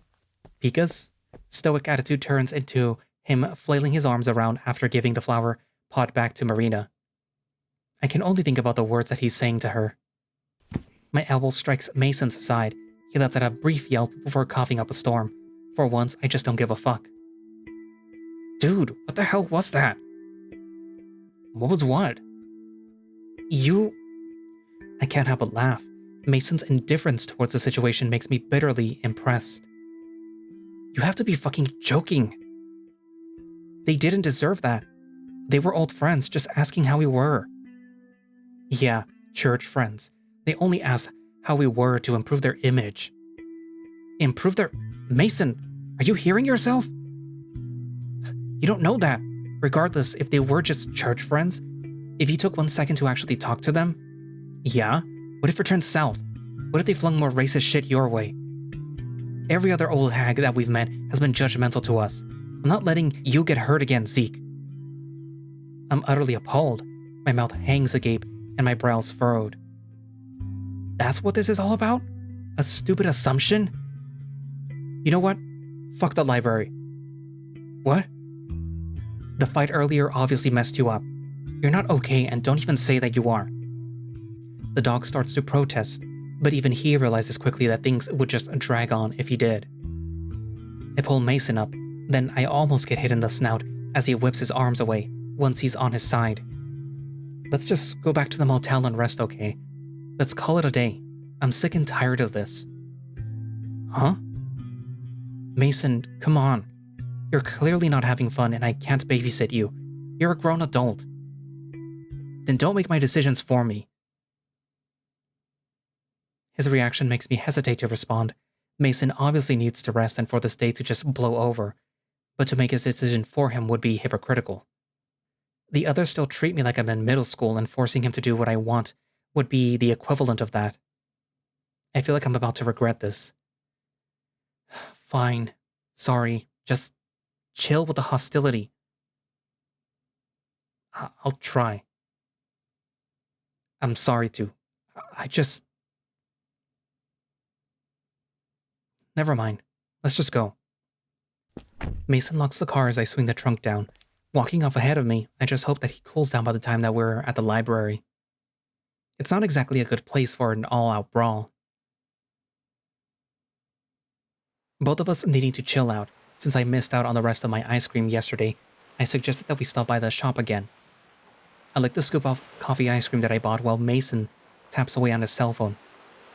Pika's stoic attitude turns into him flailing his arms around after giving the flower pot back to Marina. I can only think about the words that he's saying to her. My elbow strikes Mason's side. He lets out a brief yelp before coughing up a storm. For once, I just don't give a fuck. Dude, what the hell was that? What was what? You... I can't help but laugh. Mason's indifference towards the situation makes me bitterly impressed. You have to be fucking joking. They didn't deserve that. They were old friends just asking how we were. Yeah, church friends. They only asked how we were to improve their image. Improve their... Mason, are you hearing yourself? You don't know that. Regardless, if they were just church friends, if you took 1 second to actually talk to them, yeah, what if it turned south? What if they flung more racist shit your way? Every other old hag that we've met has been judgmental to us. I'm not letting you get hurt again, Zeke. I'm utterly appalled. My mouth hangs agape and my brows furrowed. That's what this is all about? A stupid assumption? You know what? Fuck the library. What? The fight earlier obviously messed you up. You're not okay, and don't even say that you are. The dog starts to protest, but even he realizes quickly that things would just drag on if he did. I pull Mason up, then I almost get hit in the snout as he whips his arms away once he's on his side. Let's just go back to the motel and rest, okay? Let's call it a day. I'm sick and tired of this. Huh? Mason, come on. You're clearly not having fun and I can't babysit you. You're a grown adult. Then don't make my decisions for me. His reaction makes me hesitate to respond. Mason obviously needs to rest and for this day to just blow over, but to make his decision for him would be hypocritical. The others still treat me like I'm in middle school and forcing him to do what I want would be the equivalent of that. I feel like I'm about to regret this. Fine. Sorry. Just chill with the hostility. I'll try. I'm sorry to. I just... Never mind. Let's just go. Mason locks the car as I swing the trunk down. Walking off ahead of me, I just hope that he cools down by the time that we're at the library. It's not exactly a good place for an all-out brawl. Both of us needing to chill out. Since I missed out on the rest of my ice cream yesterday, I suggested that we stop by the shop again. I licked the scoop of coffee ice cream that I bought while Mason taps away on his cell phone.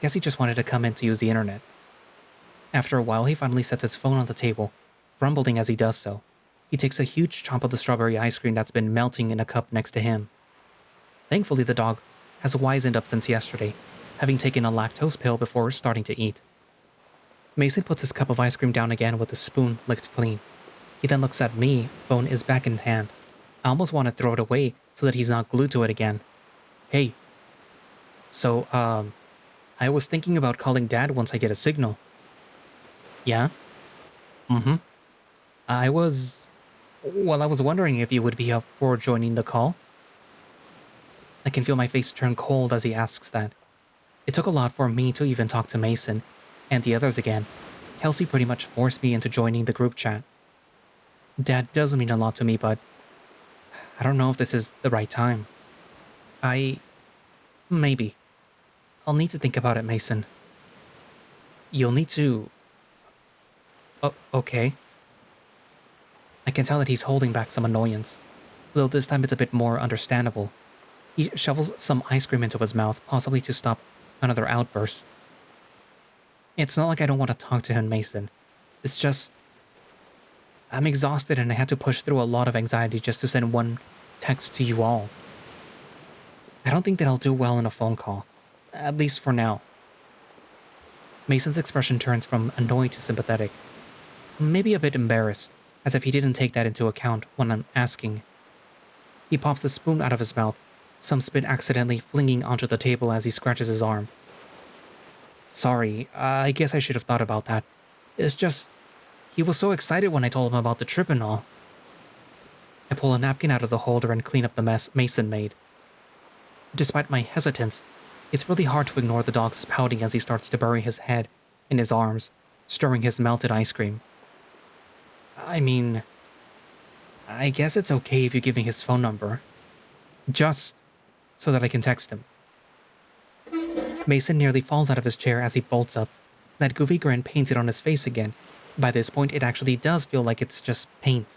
Guess he just wanted to come in to use the internet. After a while, he finally sets his phone on the table, rumbling as he does so. He takes a huge chomp of the strawberry ice cream that's been melting in a cup next to him. Thankfully, the dog has wizened up since yesterday, having taken a lactose pill before starting to eat. Mason puts his cup of ice cream down again with the spoon licked clean. He then looks at me, phone is back in hand. I almost want to throw it away so that he's not glued to it again. Hey. So, I was thinking about calling Dad once I get a signal. Yeah? I was wondering if you would be up for joining the call. I can feel my face turn cold as he asks that. It took a lot for me to even talk to Mason, and the others again. Kelsey pretty much forced me into joining the group chat. Dad does mean a lot to me, but I don't know if this is the right time. Maybe. I'll need to think about it, Mason. You'll need to... Oh, okay. I can tell that he's holding back some annoyance, though this time it's a bit more understandable. He shovels some ice cream into his mouth, possibly to stop another outburst. It's not like I don't want to talk to him, Mason. It's just... I'm exhausted and I had to push through a lot of anxiety just to send one text to you all. I don't think that I'll do well in a phone call, at least for now. Mason's expression turns from annoyed to sympathetic. Maybe a bit embarrassed, as if he didn't take that into account when I'm asking. He pops the spoon out of his mouth, some spit accidentally flinging onto the table as he scratches his arm. Sorry, I guess I should have thought about that. It's just... he was so excited when I told him about the trip and all. I pull a napkin out of the holder and clean up the mess Mason made. Despite my hesitance, it's really hard to ignore the dog's pouting as he starts to bury his head in his arms, stirring his melted ice cream. I mean, I guess it's okay if you give me his phone number. Just so that I can text him. Mason nearly falls out of his chair as he bolts up, that goofy grin painted on his face again. By this point, it actually does feel like it's just paint.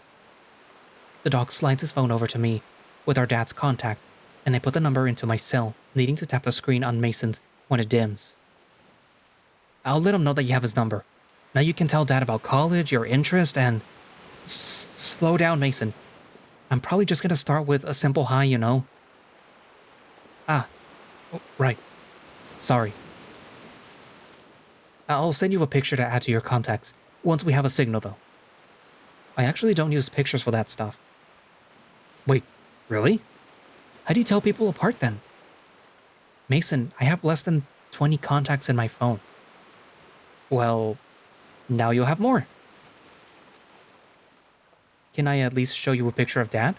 The dog slides his phone over to me, with our dad's contact, and I put the number into my cell, needing to tap the screen on Mason's when it dims. I'll let him know that you have his number. Now you can tell Dad about college, your interest, and... Slow down, Mason. I'm probably just gonna start with a simple hi, you know. Oh, right. Sorry. I'll send you a picture to add to your contacts, once we have a signal though. I actually don't use pictures for that stuff. Wait, really? How do you tell people apart then? Mason, I have less than 20 contacts in my phone. Well, now you'll have more. Can I at least show you a picture of Dad?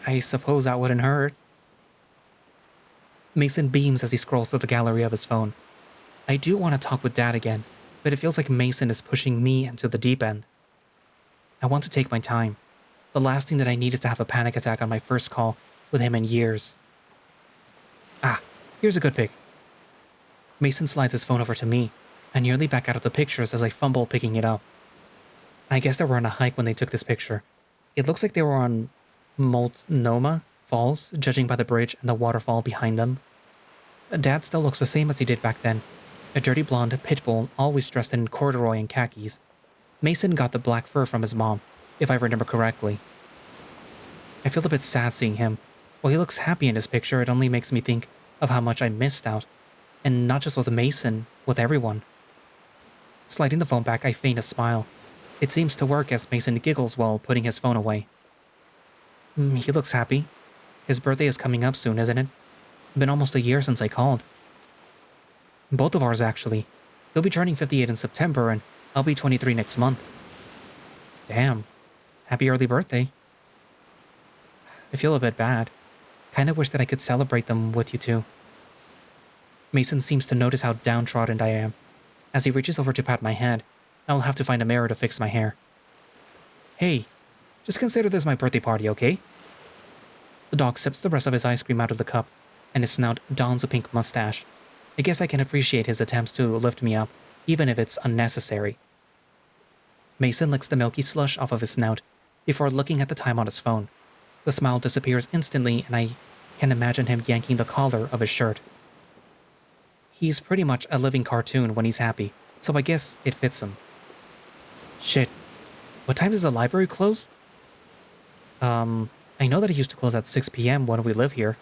I suppose that wouldn't hurt. Mason beams as he scrolls through the gallery of his phone. I do want to talk with Dad again, but it feels like Mason is pushing me into the deep end. I want to take my time. The last thing that I need is to have a panic attack on my first call with him in years. Ah, here's a good pic. Mason slides his phone over to me, and nearly back out of the pictures as I fumble picking it up. I guess they were on a hike when they took this picture. It looks like they were on Multnomah Falls, judging by the bridge and the waterfall behind them. Dad still looks the same as he did back then. A dirty blonde pit bull, always dressed in corduroy and khakis. Mason got the black fur from his mom, if I remember correctly. I feel a bit sad seeing him. While he looks happy in his picture, it only makes me think of how much I missed out. And not just with Mason, with everyone. Sliding the phone back, I feign a smile. It seems to work as Mason giggles while putting his phone away. He looks happy. His birthday is coming up soon, isn't it? Been almost a year since I called. Both of ours, actually. He'll be turning 58 in September, and I'll be 23 next month. Damn. Happy early birthday. I feel a bit bad. Kinda wish that I could celebrate them with you two. Mason seems to notice how downtrodden I am. As he reaches over to pat my head, I'll have to find a mirror to fix my hair. Hey, just consider this my birthday party, okay? The dog sips the rest of his ice cream out of the cup, and his snout dons a pink mustache. I guess I can appreciate his attempts to lift me up, even if it's unnecessary. Mason licks the milky slush off of his snout before looking at the time on his phone. The smile disappears instantly, and I can imagine him yanking the collar of his shirt. He's pretty much a living cartoon when he's happy, so I guess it fits him. Shit. What time does the library close? I know that it used to close at 6 p.m. when we live here.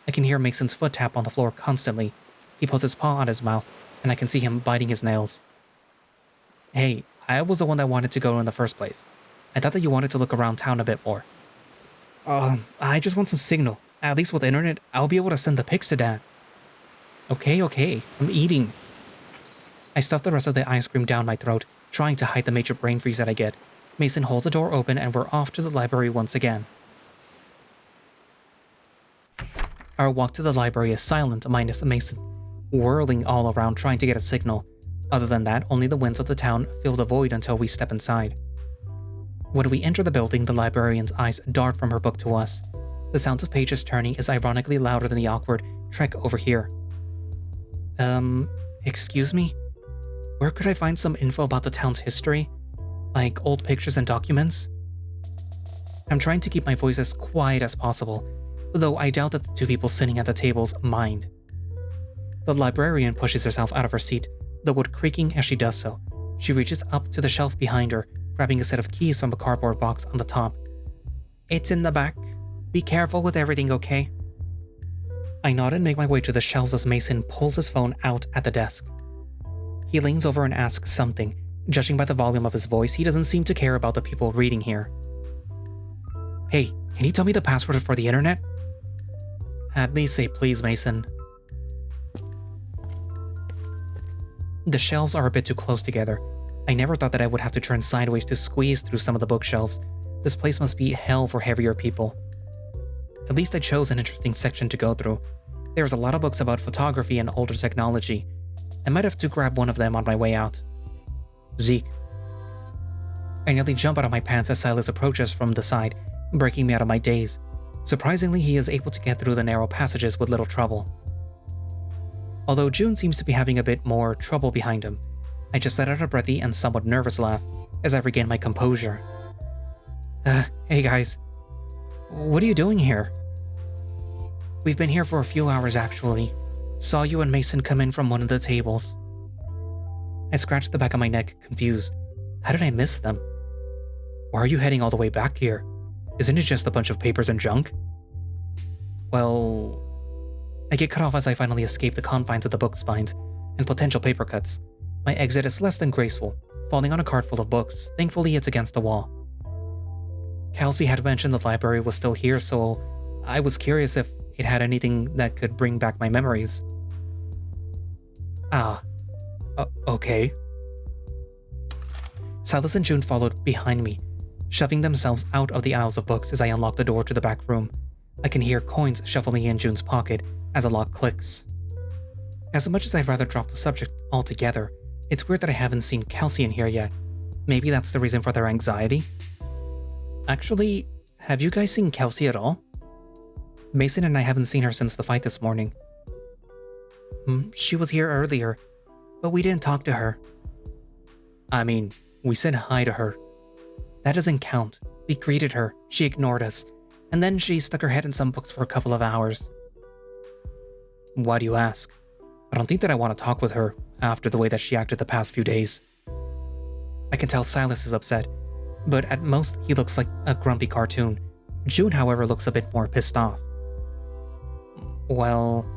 I can hear Mason's foot tap on the floor constantly. He puts his paw on his mouth, and I can see him biting his nails. Hey, I was the one that wanted to go in the first place. I thought that you wanted to look around town a bit more. I just want some signal. At least with the internet, I'll be able to send the pics to Dad. Okay, I'm eating. I stuff the rest of the ice cream down my throat, trying to hide the major brain freeze that I get. Mason holds the door open and we're off to the library once again. Our walk to the library is silent, minus Mason whirling all around trying to get a signal. Other than that, only the winds of the town fill the void until we step inside. When we enter the building, the librarian's eyes dart from her book to us. The sound of pages turning is ironically louder than the awkward trek over here. Excuse me? Where could I find some info about the town's history? Like old pictures and documents? I'm trying to keep my voice as quiet as possible, though I doubt that the two people sitting at the tables mind. The librarian pushes herself out of her seat, the wood creaking as she does so. She reaches up to the shelf behind her, grabbing a set of keys from a cardboard box on the top. It's in the back. Be careful with everything, okay? I nod and make my way to the shelves as Mason pulls his phone out at the desk. He leans over and asks something. Judging by the volume of his voice, he doesn't seem to care about the people reading here. Hey, can you tell me the password for the internet? At least say please, Mason. The shelves are a bit too close together. I never thought that I would have to turn sideways to squeeze through some of the bookshelves. This place must be hell for heavier people. At least I chose an interesting section to go through. There's a lot of books about photography and older technology. I might have to grab one of them on my way out. Zeke. I nearly jump out of my pants as Silas approaches from the side, breaking me out of my daze. Surprisingly, he is able to get through the narrow passages with little trouble. Although June seems to be having a bit more trouble behind him, I just let out a breathy and somewhat nervous laugh as I regain my composure. Hey guys. What are you doing here? We've been here for a few hours actually. Saw you and Mason come in from one of the tables. I scratched the back of my neck, confused. How did I miss them? Why are you heading all the way back here? Isn't it just a bunch of papers and junk? Well... I get cut off as I finally escape the confines of the book spines and potential paper cuts. My exit is less than graceful, falling on a cart full of books. Thankfully, it's against the wall. Kelsey had mentioned the library was still here, so I was curious if it had anything that could bring back my memories. Okay. Silas and June followed behind me, shoving themselves out of the aisles of books as I unlock the door to the back room. I can hear coins shuffling in June's pocket as a lock clicks. As much as I'd rather drop the subject altogether, it's weird that I haven't seen Kelsey in here yet. Maybe that's the reason for their anxiety? Actually, have you guys seen Kelsey at all? Mason and I haven't seen her since the fight this morning. She was here earlier, but we didn't talk to her. I mean, we said hi to her. That doesn't count. We greeted her, she ignored us, and then she stuck her head in some books for a couple of hours. Why do you ask? I don't think that I want to talk with her after the way that she acted the past few days. I can tell Silas is upset, but at most he looks like a grumpy cartoon. June, however, looks a bit more pissed off. Well,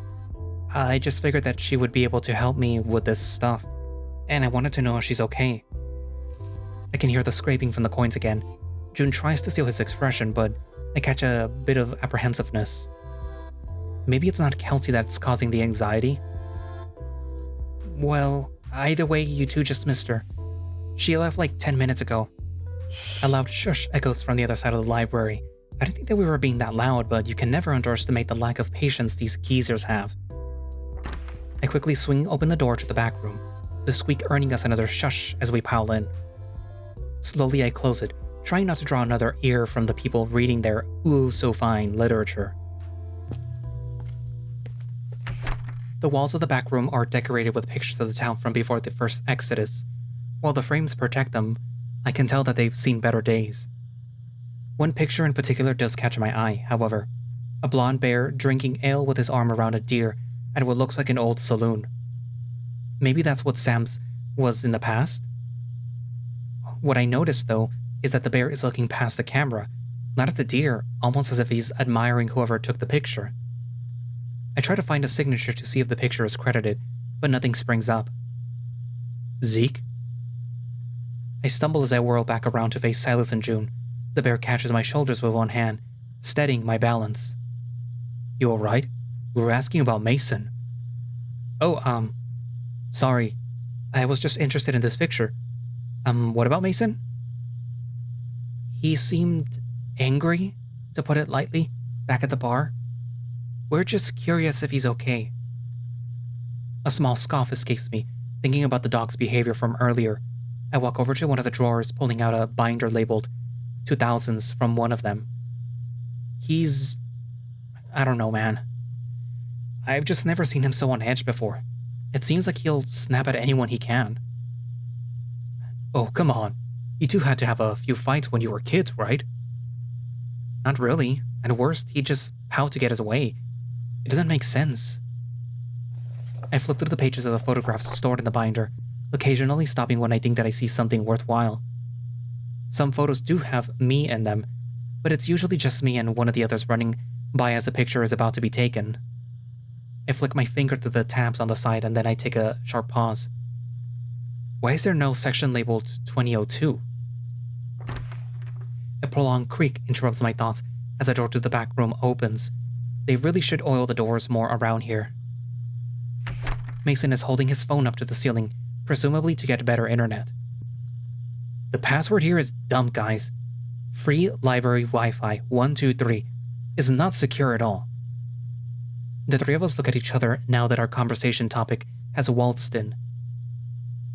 I just figured that she would be able to help me with this stuff, and I wanted to know if she's okay. I can hear the scraping from the coins again. June tries to steal his expression, but I catch a bit of apprehensiveness. Maybe it's not Kelsey that's causing the anxiety? Well, either way, you two just missed her. She left like 10 minutes ago. A loud shush echoes from the other side of the library. I didn't think that we were being that loud, but you can never underestimate the lack of patience these geezers have. I quickly swing open the door to the back room, the squeak earning us another shush as we pile in. Slowly I close it, trying not to draw another ear from the people reading their ooh-so-fine literature. The walls of the back room are decorated with pictures of the town from before the first exodus. While the frames protect them, I can tell that they've seen better days. One picture in particular does catch my eye, however. A blonde bear drinking ale with his arm around a deer at what looks like an old saloon. Maybe that's what Sam's was in the past? What I noticed, though, is that the bear is looking past the camera, not at the deer, almost as if he's admiring whoever took the picture. I try to find a signature to see if the picture is credited, but nothing springs up. Zeke? I stumble as I whirl back around to face Silas and June. The bear catches my shoulders with one hand, steadying my balance. You alright? We were asking about Mason. Oh, sorry. I was just interested in this picture. What about Mason? He seemed angry, to put it lightly, back at the bar. We're just curious if he's okay. A small scoff escapes me, thinking about the dog's behavior from earlier. I walk over to one of the drawers, pulling out a binder labeled 2000s from one of them. I don't know, man. I've just never seen him so on edge before. It seems like he'll snap at anyone he can. Oh, come on. You two had to have a few fights when you were kids, right? Not really. At worst, he'd just pout to get his way. It doesn't make sense. I flip through the pages of the photographs stored in the binder, occasionally stopping when I think that I see something worthwhile. Some photos do have me in them, but it's usually just me and one of the others running by as a picture is about to be taken. I flick my finger through the tabs on the side and then I take a sharp pause. Why is there no section labeled 2002? A prolonged creak interrupts my thoughts as a door to the back room opens. They really should oil the doors more around here. Mason is holding his phone up to the ceiling, presumably to get better internet. The password here is dumb, guys. Free library Wi-Fi 123 is not secure at all. The three of us look at each other now that our conversation topic has waltzed in.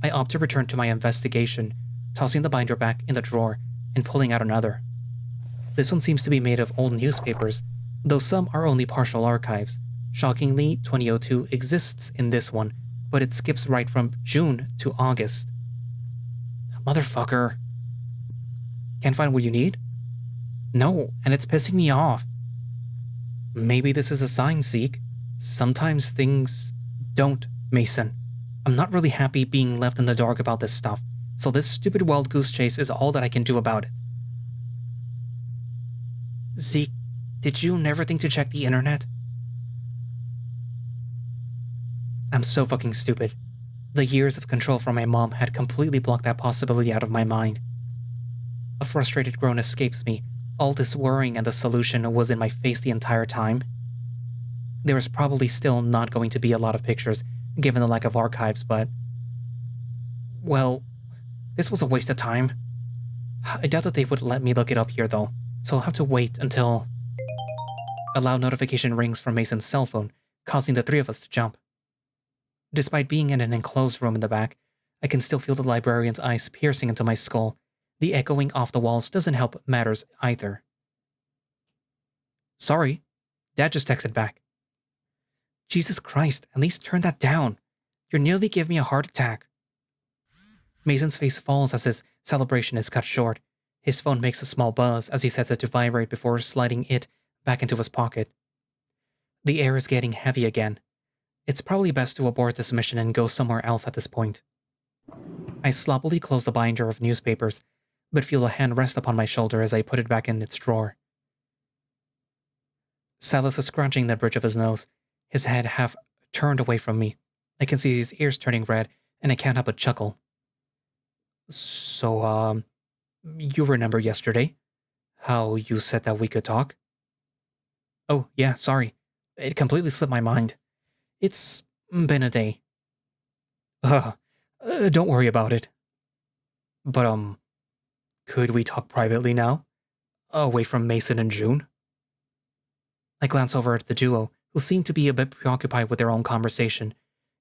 I opt to return to my investigation, tossing the binder back in the drawer and pulling out another. This one seems to be made of old newspapers, though some are only partial archives. Shockingly, 2002 exists in this one, but it skips right from June to August. Motherfucker. Can't find what you need? No, and it's pissing me off. Maybe this is a sign, Zeke. Sometimes things don't, Mason. I'm not really happy being left in the dark about this stuff, so this stupid wild goose chase is all that I can do about it. Zeke, did you never think to check the internet? I'm so fucking stupid. The years of control from my mom had completely blocked that possibility out of my mind. A frustrated groan escapes me. All this worrying and the solution was in my face the entire time. There was probably still not going to be a lot of pictures, given the lack of archives, but... well, this was a waste of time. I doubt that they would let me look it up here, though, so I'll have to wait until... A loud notification rings from Mason's cell phone, causing the three of us to jump. Despite being in an enclosed room in the back, I can still feel the librarian's eyes piercing into my skull. The echoing off the walls doesn't help matters either. Sorry, Dad just texted back. Jesus Christ, at least turn that down. You're nearly giving me a heart attack. Mason's face falls as his celebration is cut short. His phone makes a small buzz as he sets it to vibrate before sliding it back into his pocket. The air is getting heavy again. It's probably best to abort this mission and go somewhere else at this point. I sloppily close the binder of newspapers, but feel a hand rest upon my shoulder as I put it back in its drawer. Silas is scratching the bridge of his nose, his head half turned away from me. I can see his ears turning red, and I can't help but chuckle. So, you remember yesterday? How you said that we could talk? Oh, yeah, sorry. It completely slipped my mind. It's been a day. Don't worry about it. But, could we talk privately now? Away from Mason and June? I glance over at the duo, who seem to be a bit preoccupied with their own conversation.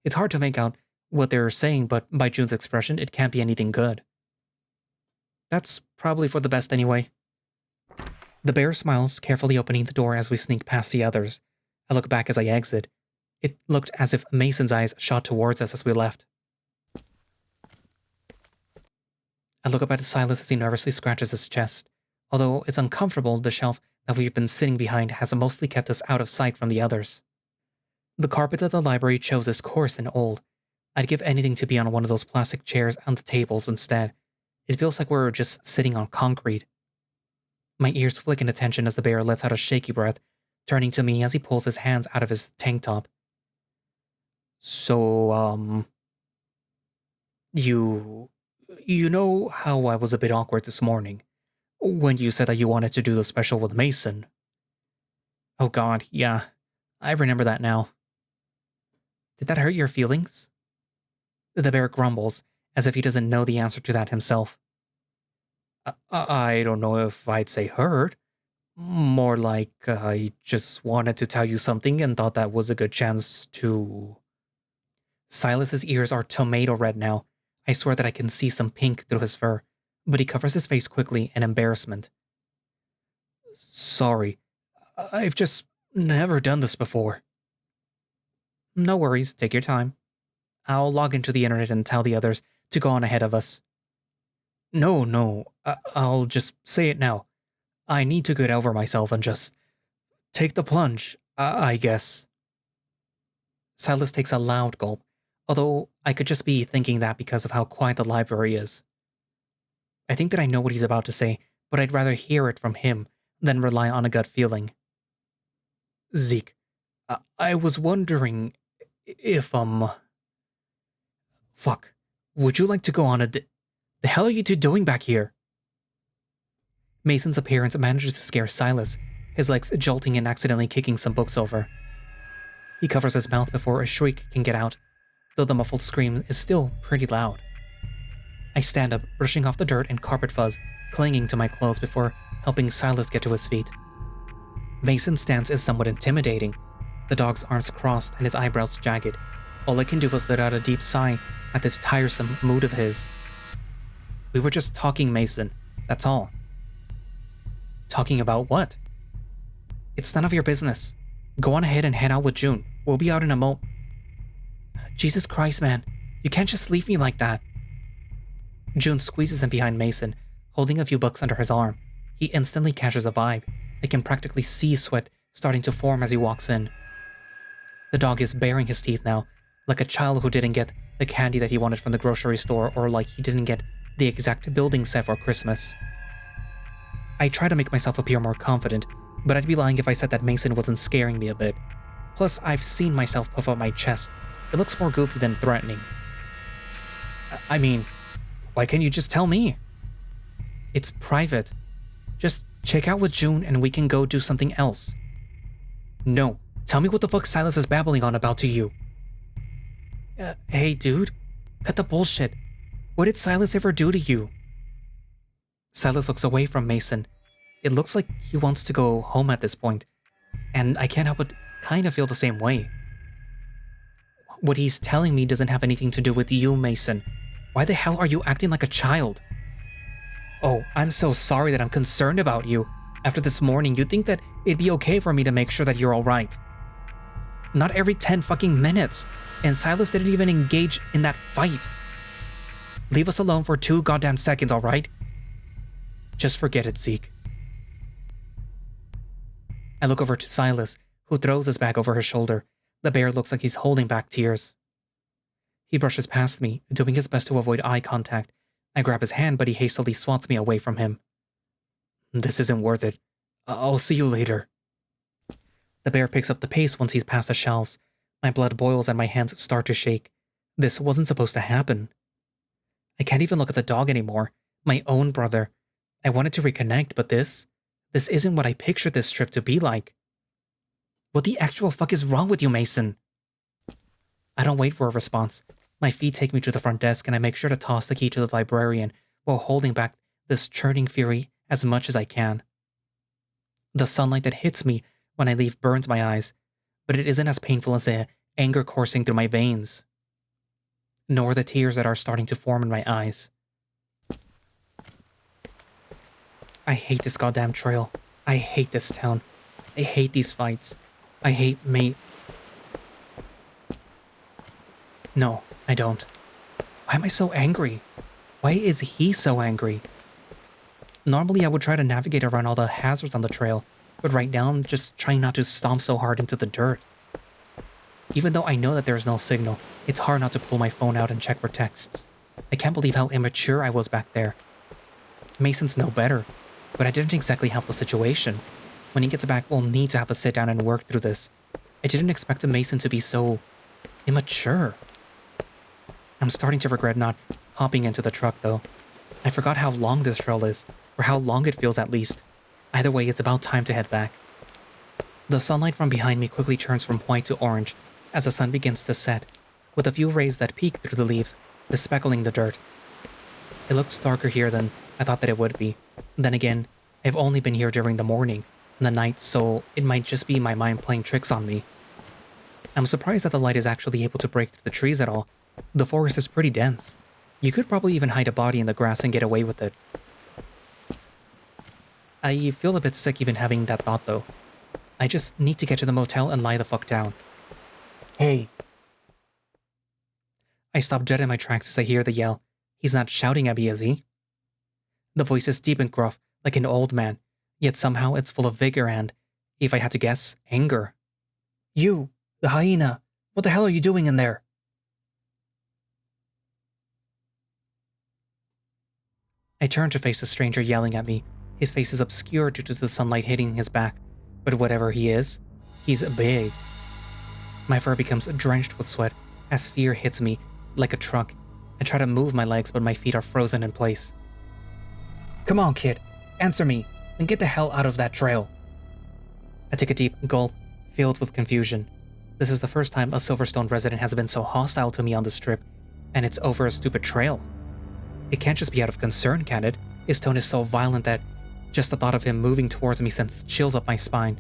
It's hard to make out what they're saying, but by June's expression, it can't be anything good. That's probably for the best anyway. The bear smiles, carefully opening the door as we sneak past the others. I look back as I exit. It looked as if Mason's eyes shot towards us as we left. I look up at Silas as he nervously scratches his chest. Although it's uncomfortable, the shelf that we've been sitting behind has mostly kept us out of sight from the others. The carpet that the library chose is coarse and old. I'd give anything to be on one of those plastic chairs on the tables instead. It feels like we're just sitting on concrete. My ears flick in attention as the bear lets out a shaky breath, turning to me as he pulls his hands out of his tank top. So, you know how I was a bit awkward this morning, when you said that you wanted to do the special with Mason? Oh God, yeah, I remember that now. Did that hurt your feelings? The bear grumbles, as if he doesn't know the answer to that himself. I don't know if I'd say hurt. More like I just wanted to tell you something and thought that was a good chance to... Silas's ears are tomato red now. I swear that I can see some pink through his fur, but he covers his face quickly in embarrassment. Sorry, I've just never done this before. No worries, take your time. I'll log into the internet and tell the others to go on ahead of us. No, I'll just say it now. I need to get over myself and just take the plunge, I guess. Silas takes a loud gulp, although I could just be thinking that because of how quiet the library is. I think that I know what he's about to say, but I'd rather hear it from him than rely on a gut feeling. Zeke, I was wondering if, Fuck, would you like to go on a The hell are you two doing back here? Mason's appearance manages to scare Silas, his legs jolting and accidentally kicking some books over. He covers his mouth before a shriek can get out, though the muffled scream is still pretty loud. I stand up, brushing off the dirt and carpet fuzz, clinging to my clothes before helping Silas get to his feet. Mason's stance is somewhat intimidating, the dog's arms crossed and his eyebrows jagged. All I can do is let out a deep sigh at this tiresome mood of his. We were just talking, Mason, that's all. Talking about what? It's none of your business. Go on ahead and head out with June. We'll be out in a mo. Jesus Christ, man. You can't just leave me like that. June squeezes in behind Mason, holding a few books under his arm. He instantly catches a vibe. I can practically see sweat starting to form as he walks in. The dog is baring his teeth now, like a child who didn't get the candy that he wanted from the grocery store, or like he didn't get the exact building set for Christmas. I try to make myself appear more confident, but I'd be lying if I said that Mason wasn't scaring me a bit. Plus, I've seen myself puff up my chest. It looks more goofy than threatening. I mean, why can't you just tell me? It's private. Just check out with June and we can go do something else. No, tell me what the fuck Silas is babbling on about to you. Hey dude, cut the bullshit. What did Silas ever do to you? Silas looks away from Mason. It looks like he wants to go home at this point, and I can't help but kind of feel the same way. What he's telling me doesn't have anything to do with you, Mason. Why the hell are you acting like a child? Oh, I'm so sorry that I'm concerned about you. After this morning, you'd think that it'd be okay for me to make sure that you're alright. Not every 10 fucking minutes, and Silas didn't even engage in that fight. Leave us alone for 2 goddamn seconds, alright? Just forget it, Zeke. I look over to Silas, who throws his bag over his shoulder. The bear looks like he's holding back tears. He brushes past me, doing his best to avoid eye contact. I grab his hand, but he hastily swats me away from him. This isn't worth it. I'll see you later. The bear picks up the pace once he's past the shelves. My blood boils and my hands start to shake. This wasn't supposed to happen. I can't even look at the dog anymore. My own brother. I wanted to reconnect, but this isn't what I pictured this trip to be like. What the actual fuck is wrong with you, Mason? I don't wait for a response. My feet take me to the front desk and I make sure to toss the key to the librarian while holding back this churning fury as much as I can. The sunlight that hits me when I leave burns my eyes, but it isn't as painful as the anger coursing through my veins, nor the tears that are starting to form in my eyes. I hate this goddamn trail. I hate this town. I hate these fights. I hate me. No, I don't. Why am I so angry? Why is he so angry? Normally I would try to navigate around all the hazards on the trail, but right now I'm just trying not to stomp so hard into the dirt. Even though I know that there's no signal, it's hard not to pull my phone out and check for texts. I can't believe how immature I was back there. Mason's no better, but I didn't exactly help the situation. When he gets back, we'll need to have a sit down and work through this. I didn't expect a Mason to be so immature. I'm starting to regret not hopping into the truck though. I forgot how long this trail is, or how long it feels at least. Either way, it's about time to head back. The sunlight from behind me quickly turns from white to orange as the sun begins to set, with a few rays that peek through the leaves, bespeckling the dirt. It looks darker here than I thought that it would be. Then again, I've only been here during the morning and the night, so it might just be my mind playing tricks on me. I'm surprised that the light is actually able to break through the trees at all. The forest is pretty dense. You could probably even hide a body in the grass and get away with it. I feel a bit sick even having that thought though. I just need to get to the motel and lie the fuck down. Hey. I stop dead in my tracks as I hear the yell. He's not shouting at me, is he? The voice is deep and gruff, like an old man, yet somehow it's full of vigor and, if I had to guess, anger. You, the hyena, what the hell are you doing in there? I turn to face the stranger yelling at me. His face is obscured due to the sunlight hitting his back, but whatever he is, he's big. My fur becomes drenched with sweat as fear hits me like a truck. I try to move my legs, but my feet are frozen in place. Come on, kid, answer me, and get the hell out of that trail. I take a deep gulp, filled with confusion. This is the first time a Silverstone resident has been so hostile to me on this trip, and it's over a stupid trail. It can't just be out of concern, can it? His tone is so violent that just the thought of him moving towards me sends chills up my spine.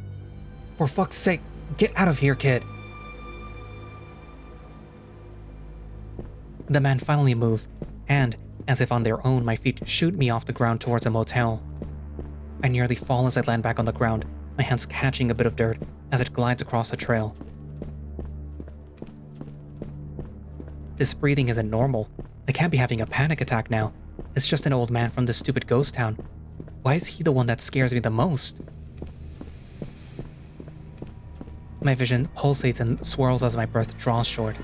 For fuck's sake, get out of here, kid! The man finally moves, and, as if on their own, my feet shoot me off the ground towards a motel. I nearly fall as I land back on the ground, my hands catching a bit of dirt as it glides across the trail. This breathing isn't normal. I can't be having a panic attack now. It's just an old man from this stupid ghost town. Why is he the one that scares me the most? My vision pulsates and swirls as my breath draws short.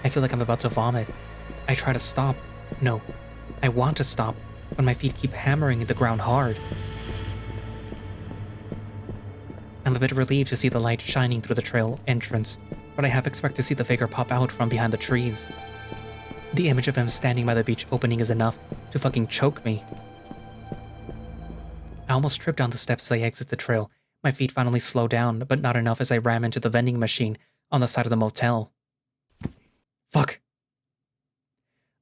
I feel like I'm about to vomit. I try to stop. No, I want to stop, but my feet keep hammering the ground hard. I'm a bit relieved to see the light shining through the trail entrance, but I half expect to see the figure pop out from behind the trees. The image of him standing by the beach opening is enough to fucking choke me. I almost trip down the steps as I exit the trail. My feet finally slow down, but not enough as I ram into the vending machine on the side of the motel. Fuck.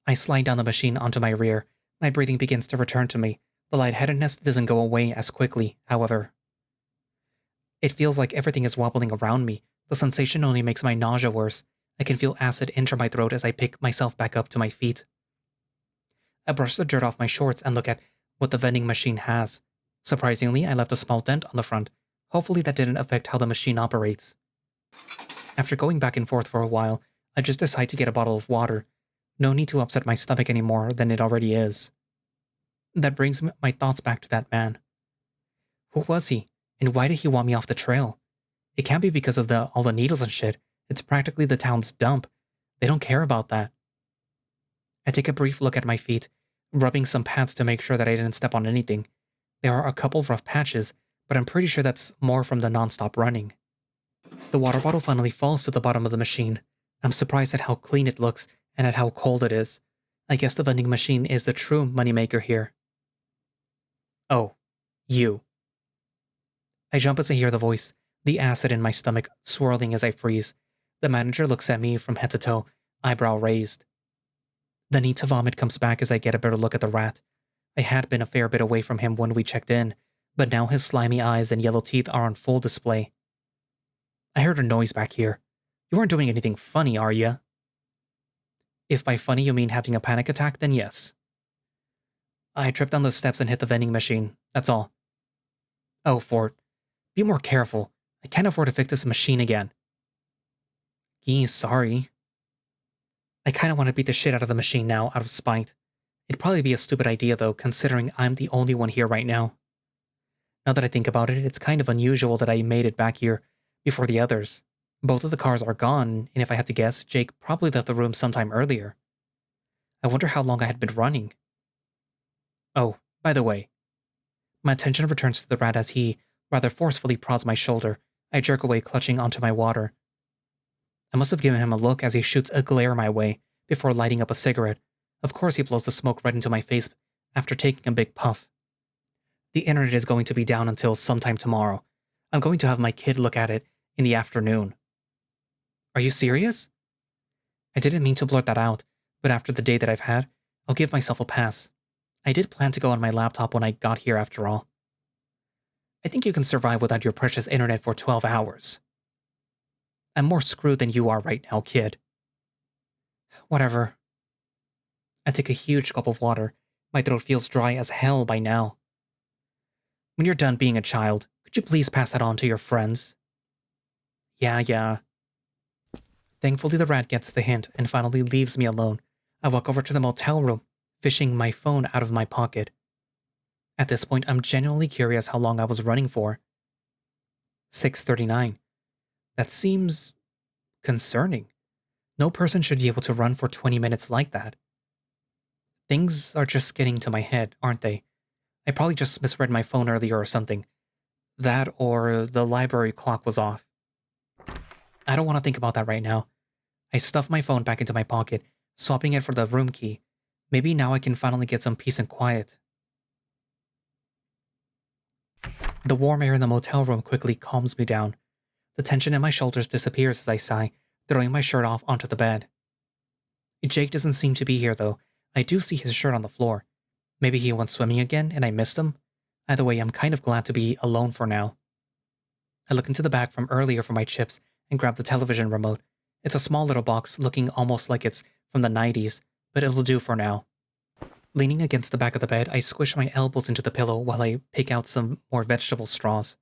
I slide down the machine onto my rear. My breathing begins to return to me. The lightheadedness doesn't go away as quickly, however. It feels like everything is wobbling around me. The sensation only makes my nausea worse. I can feel acid enter my throat as I pick myself back up to my feet. I brush the dirt off my shorts and look at what the vending machine has. Surprisingly, I left a small dent on the front. Hopefully that didn't affect how the machine operates. After going back and forth for a while, I just decide to get a bottle of water. No need to upset my stomach any more than it already is. That brings my thoughts back to that man. Who was he? And why did he want me off the trail? It can't be because of all the needles and shit. It's practically the town's dump. They don't care about that. I take a brief look at my feet, rubbing some pads to make sure that I didn't step on anything. There are a couple of rough patches, but I'm pretty sure that's more from the nonstop running. The water bottle finally falls to the bottom of the machine. I'm surprised at how clean it looks and at how cold it is. I guess the vending machine is the true moneymaker here. Oh, you. I jump as I hear the voice, the acid in my stomach swirling as I freeze. The manager looks at me from head to toe, eyebrow raised. The need to vomit comes back as I get a better look at the rat. I had been a fair bit away from him when we checked in, but now his slimy eyes and yellow teeth are on full display. I heard a noise back here. You weren't doing anything funny, are ya? If by funny you mean having a panic attack, then yes. I tripped down the steps and hit the vending machine, that's all. Oh, Fort, be more careful. I can't afford to fix this machine again. Geez, sorry. I kinda want to beat the shit out of the machine now, out of spite. It'd probably be a stupid idea though, considering I'm the only one here right now. Now that I think about it, it's kind of unusual that I made it back here before the others. Both of the cars are gone, and if I had to guess, Jake probably left the room sometime earlier. I wonder how long I had been running. Oh, by the way. My attention returns to the rat as he rather forcefully prods my shoulder. I jerk away, clutching onto my water. I must have given him a look as he shoots a glare my way before lighting up a cigarette. Of course he blows the smoke right into my face after taking a big puff. The internet is going to be down until sometime tomorrow. I'm going to have my kid look at it in the afternoon. Are you serious? I didn't mean to blurt that out, but after the day that I've had, I'll give myself a pass. I did plan to go on my laptop when I got here after all. I think you can survive without your precious internet for 12 hours. I'm more screwed than you are right now, kid. Whatever. I take a huge gulp of water. My throat feels dry as hell by now. When you're done being a child, could you please pass that on to your friends? Yeah. Thankfully, the rat gets the hint and finally leaves me alone. I walk over to the motel room, fishing my phone out of my pocket. At this point, I'm genuinely curious how long I was running for. 6:39. That seems concerning. No person should be able to run for 20 minutes like that. Things are just getting to my head, aren't they? I probably just misread my phone earlier or something. That or the library clock was off. I don't want to think about that right now. I stuff my phone back into my pocket, swapping it for the room key. Maybe now I can finally get some peace and quiet. The warm air in the motel room quickly calms me down. The tension in my shoulders disappears as I sigh, throwing my shirt off onto the bed. Jake doesn't seem to be here though. I do see his shirt on the floor. Maybe he went swimming again and I missed him? Either way, I'm kind of glad to be alone for now. I look into the bag from earlier for my chips and grab the television remote. It's a small little box looking almost like it's from the 90s, but it'll do for now. Leaning against the back of the bed, I squish my elbows into the pillow while I pick out some more vegetable straws.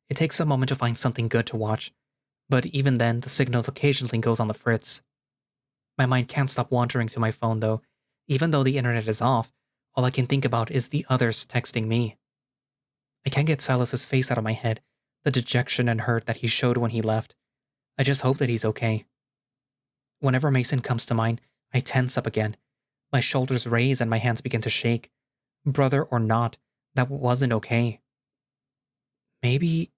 It takes a moment to find something good to watch, but even then, the signal occasionally goes on the fritz. My mind can't stop wandering to my phone, though. Even though the internet is off, all I can think about is the others texting me. I can't get Silas's face out of my head, the dejection and hurt that he showed when he left. I just hope that he's okay. Whenever Mason comes to mind, I tense up again. My shoulders raise and my hands begin to shake. Brother or not, that wasn't okay. Maybe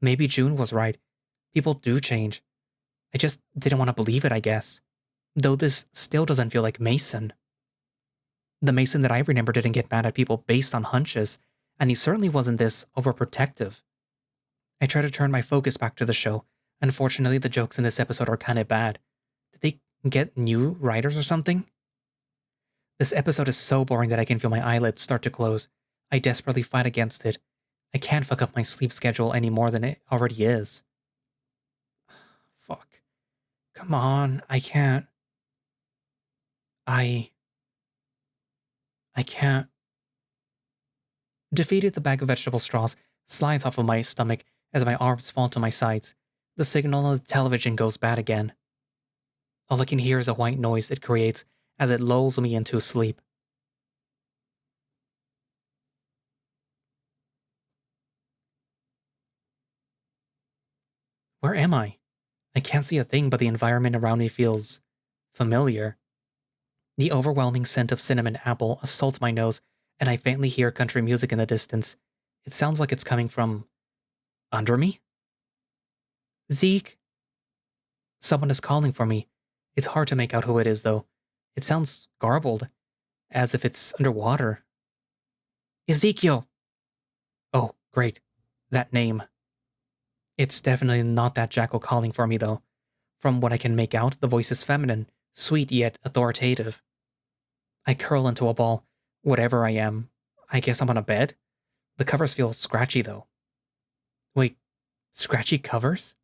June was right. People do change. I just didn't want to believe it, I guess. Though this still doesn't feel like Mason. The Mason that I remember didn't get mad at people based on hunches, and he certainly wasn't this overprotective. I try to turn my focus back to the show. Unfortunately, the jokes in this episode are kind of bad. Did they get new writers or something? This episode is so boring that I can feel my eyelids start to close. I desperately fight against it. I can't fuck up my sleep schedule any more than it already is. Fuck. Come on, I can't. I can't. Defeated, the bag of vegetable straws slides off of my stomach as my arms fall to my sides. The signal on the television goes bad again. All I can hear is a white noise it creates as it lulls me into sleep. Where am I? I can't see a thing, but the environment around me feels familiar. The overwhelming scent of cinnamon apple assaults my nose, and I faintly hear country music in the distance. It sounds like it's coming from under me? Zeke? Someone is calling for me. It's hard to make out who it is, though. It sounds garbled, as if it's underwater. Ezekiel! Oh, great. That name. It's definitely not that jackal calling for me, though. From what I can make out, the voice is feminine, sweet yet authoritative. I curl into a ball. Whatever I am, I guess I'm on a bed? The covers feel scratchy, though. Wait, scratchy covers?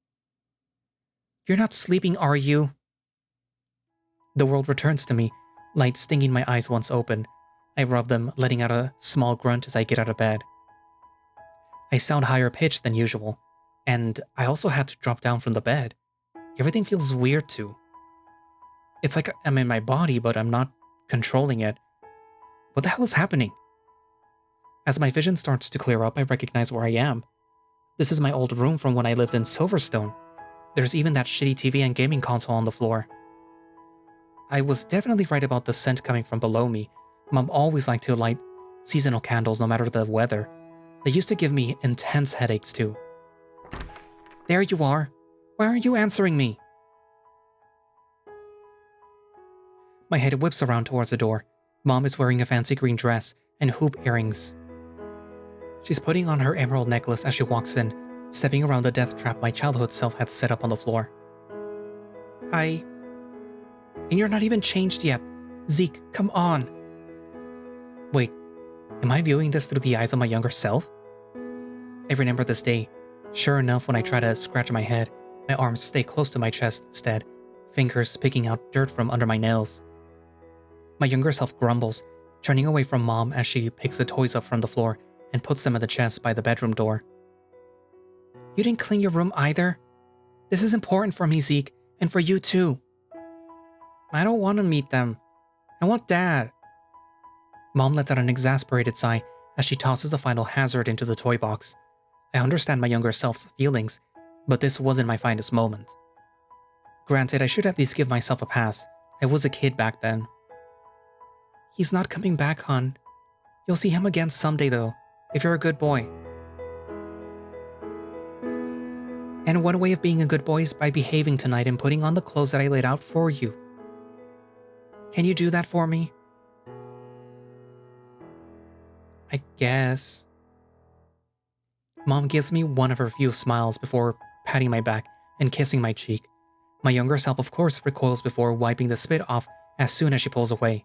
You're not sleeping, are you? The world returns to me, light stinging my eyes once open. I rub them, letting out a small grunt as I get out of bed. I sound higher pitched than usual, and I also had to drop down from the bed. Everything feels weird too. It's like I'm in my body, but I'm not controlling it. What the hell is happening? As my vision starts to clear up, I recognize where I am. This is my old room from when I lived in Silverstone. There's even that shitty TV and gaming console on the floor. I was definitely right about the scent coming from below me. Mom always liked to light seasonal candles no matter the weather. They used to give me intense headaches too. There you are. Why aren't you answering me? My head whips around towards the door. Mom is wearing a fancy green dress and hoop earrings. She's putting on her emerald necklace as she walks in, stepping around the death trap my childhood self had set up on the floor. And you're not even changed yet. Zeke, come on. Wait, am I viewing this through the eyes of my younger self? I remember this day. Sure enough, when I try to scratch my head, my arms stay close to my chest instead, fingers picking out dirt from under my nails. My younger self grumbles, turning away from Mom as she picks the toys up from the floor and puts them in the chest by the bedroom door. You didn't clean your room either? This is important for me, Zeke, and for you too. I don't want to meet them. I want Dad. Mom lets out an exasperated sigh as she tosses the final hazard into the toy box. I understand my younger self's feelings, but this wasn't my finest moment. Granted, I should at least give myself a pass. I was a kid back then. He's not coming back, hon. You'll see him again someday, though, if you're a good boy. And one way of being a good boy is by behaving tonight and putting on the clothes that I laid out for you. Can you do that for me? I guess. Mom gives me one of her few smiles before patting my back and kissing my cheek. My younger self, of course, recoils before wiping the spit off as soon as she pulls away.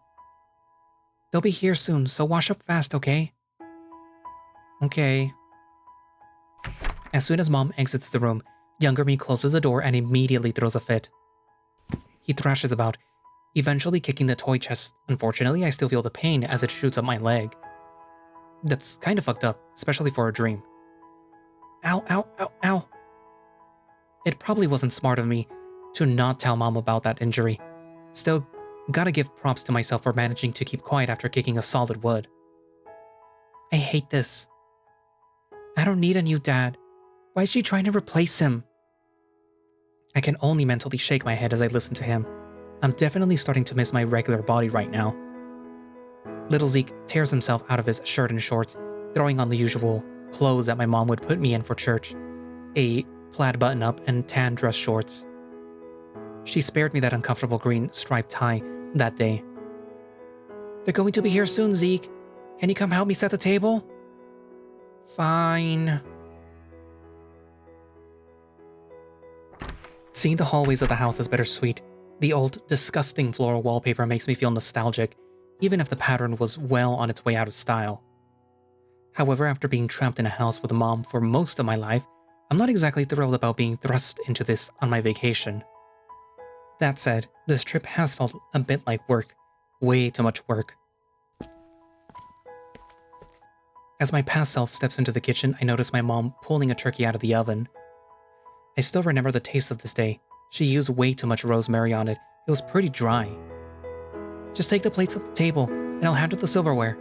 They'll be here soon, so wash up fast, okay? Okay. As soon as Mom exits the room, younger me closes the door and immediately throws a fit. He thrashes about, eventually kicking the toy chest. Unfortunately, I still feel the pain as it shoots up my leg. That's kind of fucked up, especially for a dream. Ow, ow, ow, ow. It probably wasn't smart of me to not tell Mom about that injury. Still, gotta give props to myself for managing to keep quiet after kicking a solid wood. I hate this. I don't need a new dad. Why is she trying to replace him? I can only mentally shake my head as I listen to him. I'm definitely starting to miss my regular body right now. Little Zeke tears himself out of his shirt and shorts, throwing on the usual clothes that my mom would put me in for church. A plaid button-up and tan dress shorts. She spared me that uncomfortable green striped tie that day. They're going to be here soon, Zeke. Can you come help me set the table? Fine. Seeing the hallways of the house is bittersweet. The old, disgusting floral wallpaper makes me feel nostalgic, even if the pattern was well on its way out of style. However, after being trapped in a house with a mom for most of my life, I'm not exactly thrilled about being thrust into this on my vacation. That said, this trip has felt a bit like work. Way too much work. As my past self steps into the kitchen, I notice my mom pulling a turkey out of the oven. I still remember the taste of this day. She used way too much rosemary on it. It was pretty dry. Just take the plates at the table, and I'll handle the silverware.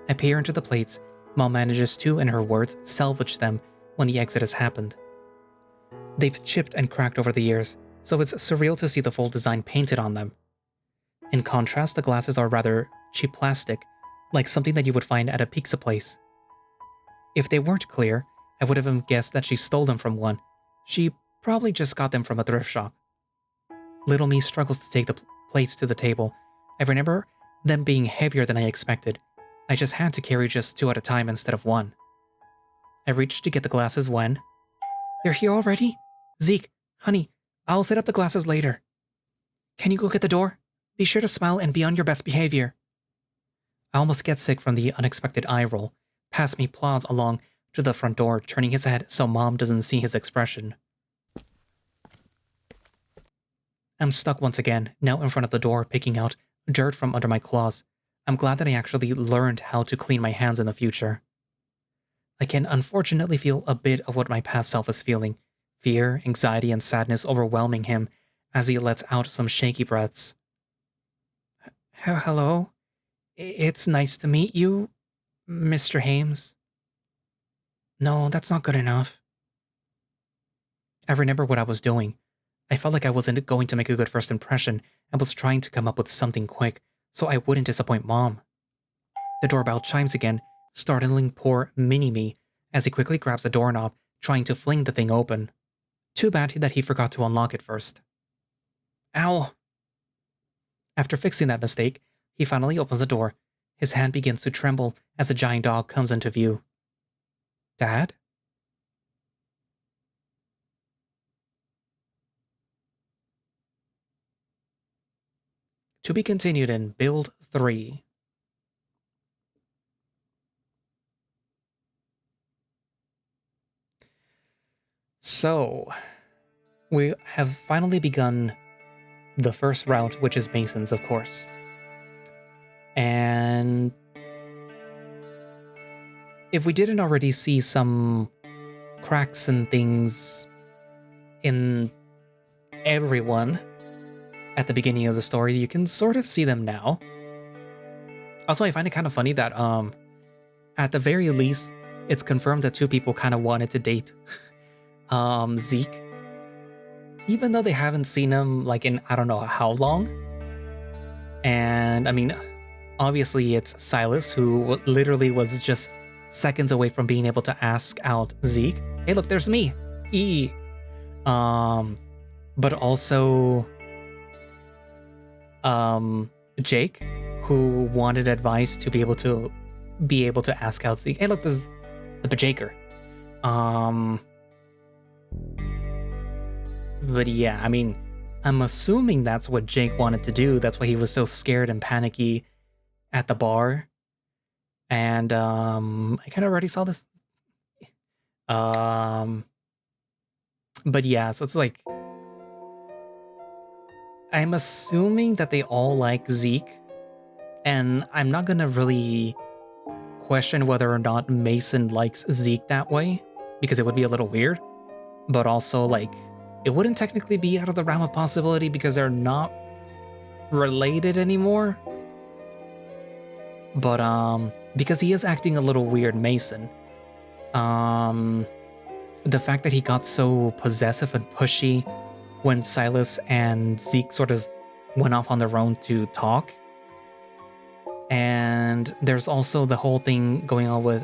I peer into the plates. Mom manages to, in her words, salvage them when the exit has happened. They've chipped and cracked over the years, so it's surreal to see the full design painted on them. In contrast, the glasses are rather cheap plastic, like something that you would find at a pizza place. If they weren't clear, I would have guessed that she stole them from one. She probably just got them from a thrift shop. Little me struggles to take the plates to the table. I remember them being heavier than I expected. I just had to carry just 2 at a time instead of 1. I reached to get the glasses when... They're here already? Zeke, honey, I'll set up the glasses later. Can you go get the door? Be sure to smile and be on your best behavior. I almost get sick from the unexpected eye roll. Past me plods along to the front door, turning his head so Mom doesn't see his expression. I'm stuck once again, now in front of the door, picking out dirt from under my claws. I'm glad that I actually learned how to clean my hands in the future. I can unfortunately feel a bit of what my past self is feeling. Fear, anxiety, and sadness overwhelming him as he lets out some shaky breaths. Hello? It's nice to meet you, Mr. Hames. No, that's not good enough. I remember what I was doing. I felt like I wasn't going to make a good first impression and was trying to come up with something quick so I wouldn't disappoint Mom. The doorbell chimes again, startling poor mini-me as he quickly grabs the doorknob, trying to fling the thing open. Too bad that he forgot to unlock it first. Ow! After fixing that mistake, he finally opens the door. His hand begins to tremble as a giant dog comes into view. Dad? To be continued in Build 3. So, we have finally begun the first route, which is Masons, of course. And if we didn't already see some cracks and things in everyone at the beginning of the story, you can sort of see them now. Also, I find it kind of funny that at the very least, it's confirmed that 2 people kind of wanted to date Zeke, even though they haven't seen him like in I don't know how long. And I mean, obviously it's Silas, who literally was just seconds away from being able to ask out Zeke. Hey, look, there's me. But also Jake, who wanted advice to be able to ask out Zeke. Hey, look, there's the Bajaker. But yeah, I mean, I'm assuming that's what Jake wanted to do. That's why he was so scared and panicky at the bar. And I kind of already saw this. But yeah, so it's like I'm assuming that they all like Zeke, and I'm not gonna really question whether or not Mason likes Zeke that way, because it would be a little weird. But also, like, it wouldn't technically be out of the realm of possibility because they're not related anymore. But because he is acting a little weird, Mason. The fact that he got so possessive and pushy when Silas and Zeke sort of went off on their own to talk. And there's also the whole thing going on with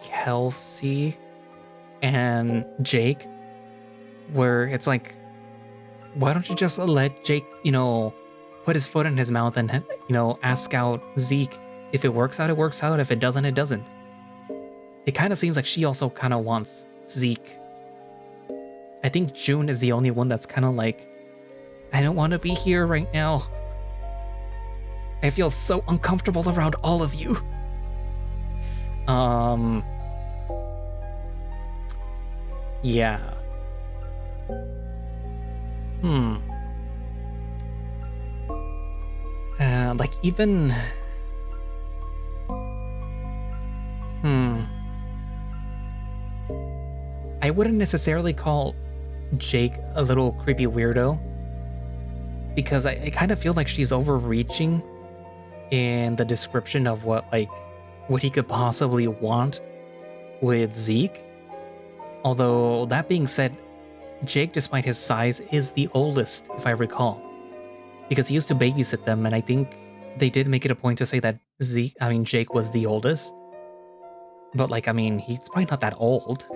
Kelsey and Jake, where it's like, why don't you just let Jake, put his foot in his mouth and, ask out Zeke. If it works out, it works out. If it doesn't, it doesn't. It kind of seems like she also kind of wants Zeke. I think June is the only one that's kind of like, I don't want to be here right now. I feel so uncomfortable around all of you. Yeah. Like even... I wouldn't necessarily call Jake a little creepy weirdo, because I kind of feel like she's overreaching in the description of what he could possibly want with Zeke. Although, that being said, Jake, despite his size, is the oldest, if I recall, because he used to babysit them, and I think they did make it a point to say that Jake was the oldest. But he's probably not that old.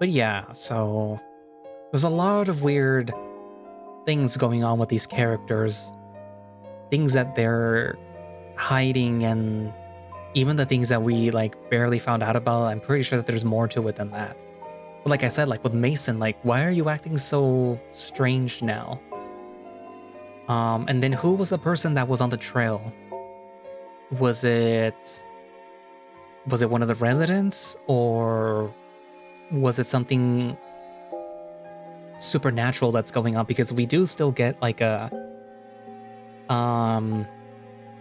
But yeah, so there's a lot of weird things going on with these characters, things that they're hiding, and even the things that we barely found out about. I'm pretty sure that there's more to it than that. But like I said, with Mason, why are you acting so strange now? And then who was the person that was on the trail? Was it one of the residents, or was it something supernatural that's going on? Because we do still get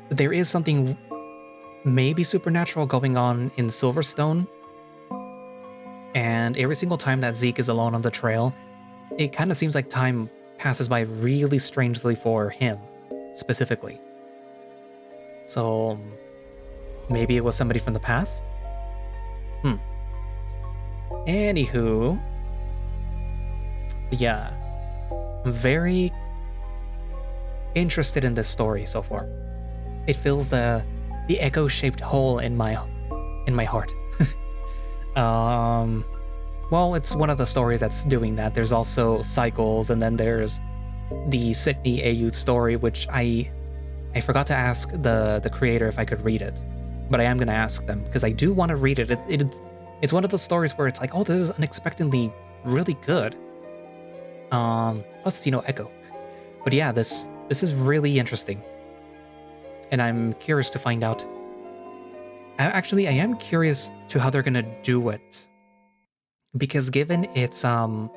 there is something maybe supernatural going on in Silverstone. And every single time that Zeke is alone on the trail, it kind of seems like time passes by really strangely for him, specifically. So maybe it was somebody from the past? Anywho, yeah, I'm very interested in this story so far. It fills the echo-shaped hole in my heart. Well, it's one of the stories that's doing that. There's also Cycles, and then there's the Sydney AU story, which I forgot to ask the creator if I could read it, but I am gonna ask them because I do want to read it. It's one of those stories where it's like, oh, this is unexpectedly really good. Plus, echo. But yeah, this is really interesting, and I'm curious to find out. Actually, I am curious to how they're gonna do it, because given it's the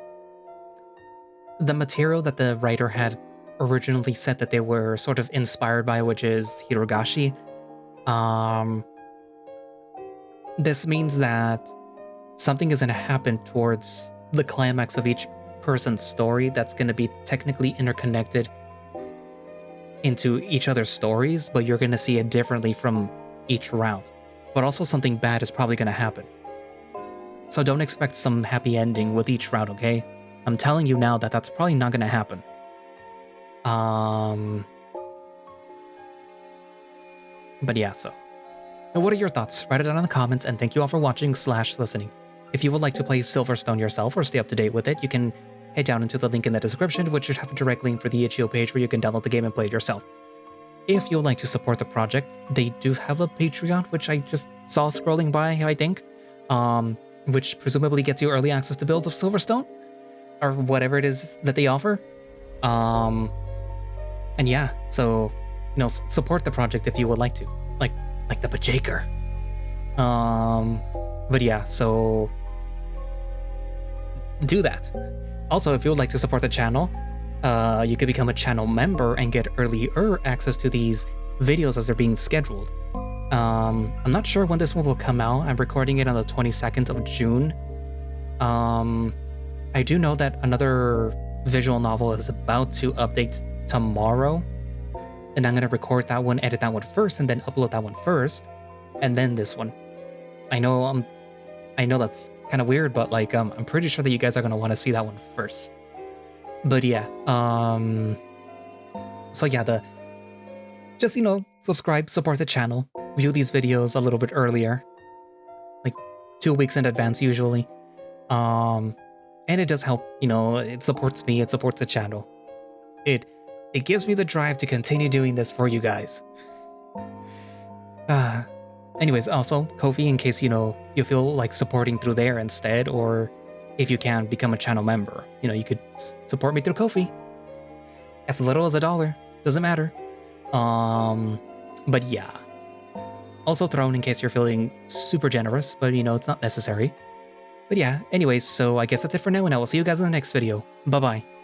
material that the writer had originally said that they were sort of inspired by, which is Hirogashi, this means that something is going to happen towards the climax of each person's story that's going to be technically interconnected into each other's stories, but you're going to see it differently from each round. But also something bad is probably going to happen. So don't expect some happy ending with each round, okay? I'm telling you now that that's probably not going to happen. But yeah, so. Now, what are your thoughts? Write it down in the comments, and thank you all for watching / listening. If you would like to play Silverstone yourself or stay up to date with it, you can head down into the link in the description, which should have a direct link for the itch.io page where you can download the game and play it yourself. If you'd like to support the project, they do have a Patreon, which I just saw scrolling by, I think, which presumably gets you early access to builds of Silverstone, or whatever it is that they offer. And yeah, so, support the project if you would like to, like the Bajaker. But yeah, so do that. Also, if you would like to support the channel, you could become a channel member and get earlier access to these videos as they're being scheduled. I'm not sure when this one will come out. I'm recording it on the 22nd of June. I do know that another visual novel is about to update tomorrow, and I'm gonna record that one, edit that one first, and then upload that one first, and then this one. I know that's kind of weird, but like I'm pretty sure that you guys are gonna want to see that one first. But yeah, so yeah, just subscribe, support the channel, view these videos a little bit earlier, like 2 weeks in advance usually. And it does help, it supports me, it supports the channel. It gives me the drive to continue doing this for you guys. Anyways, also Ko-fi, in case you feel like supporting through there instead, or if you can become a channel member, you could support me through Ko-fi. As little as $1, doesn't matter. But yeah. Also Throne, in case you're feeling super generous, but it's not necessary. But yeah, anyways, so I guess that's it for now, and I will see you guys in the next video. Bye-bye.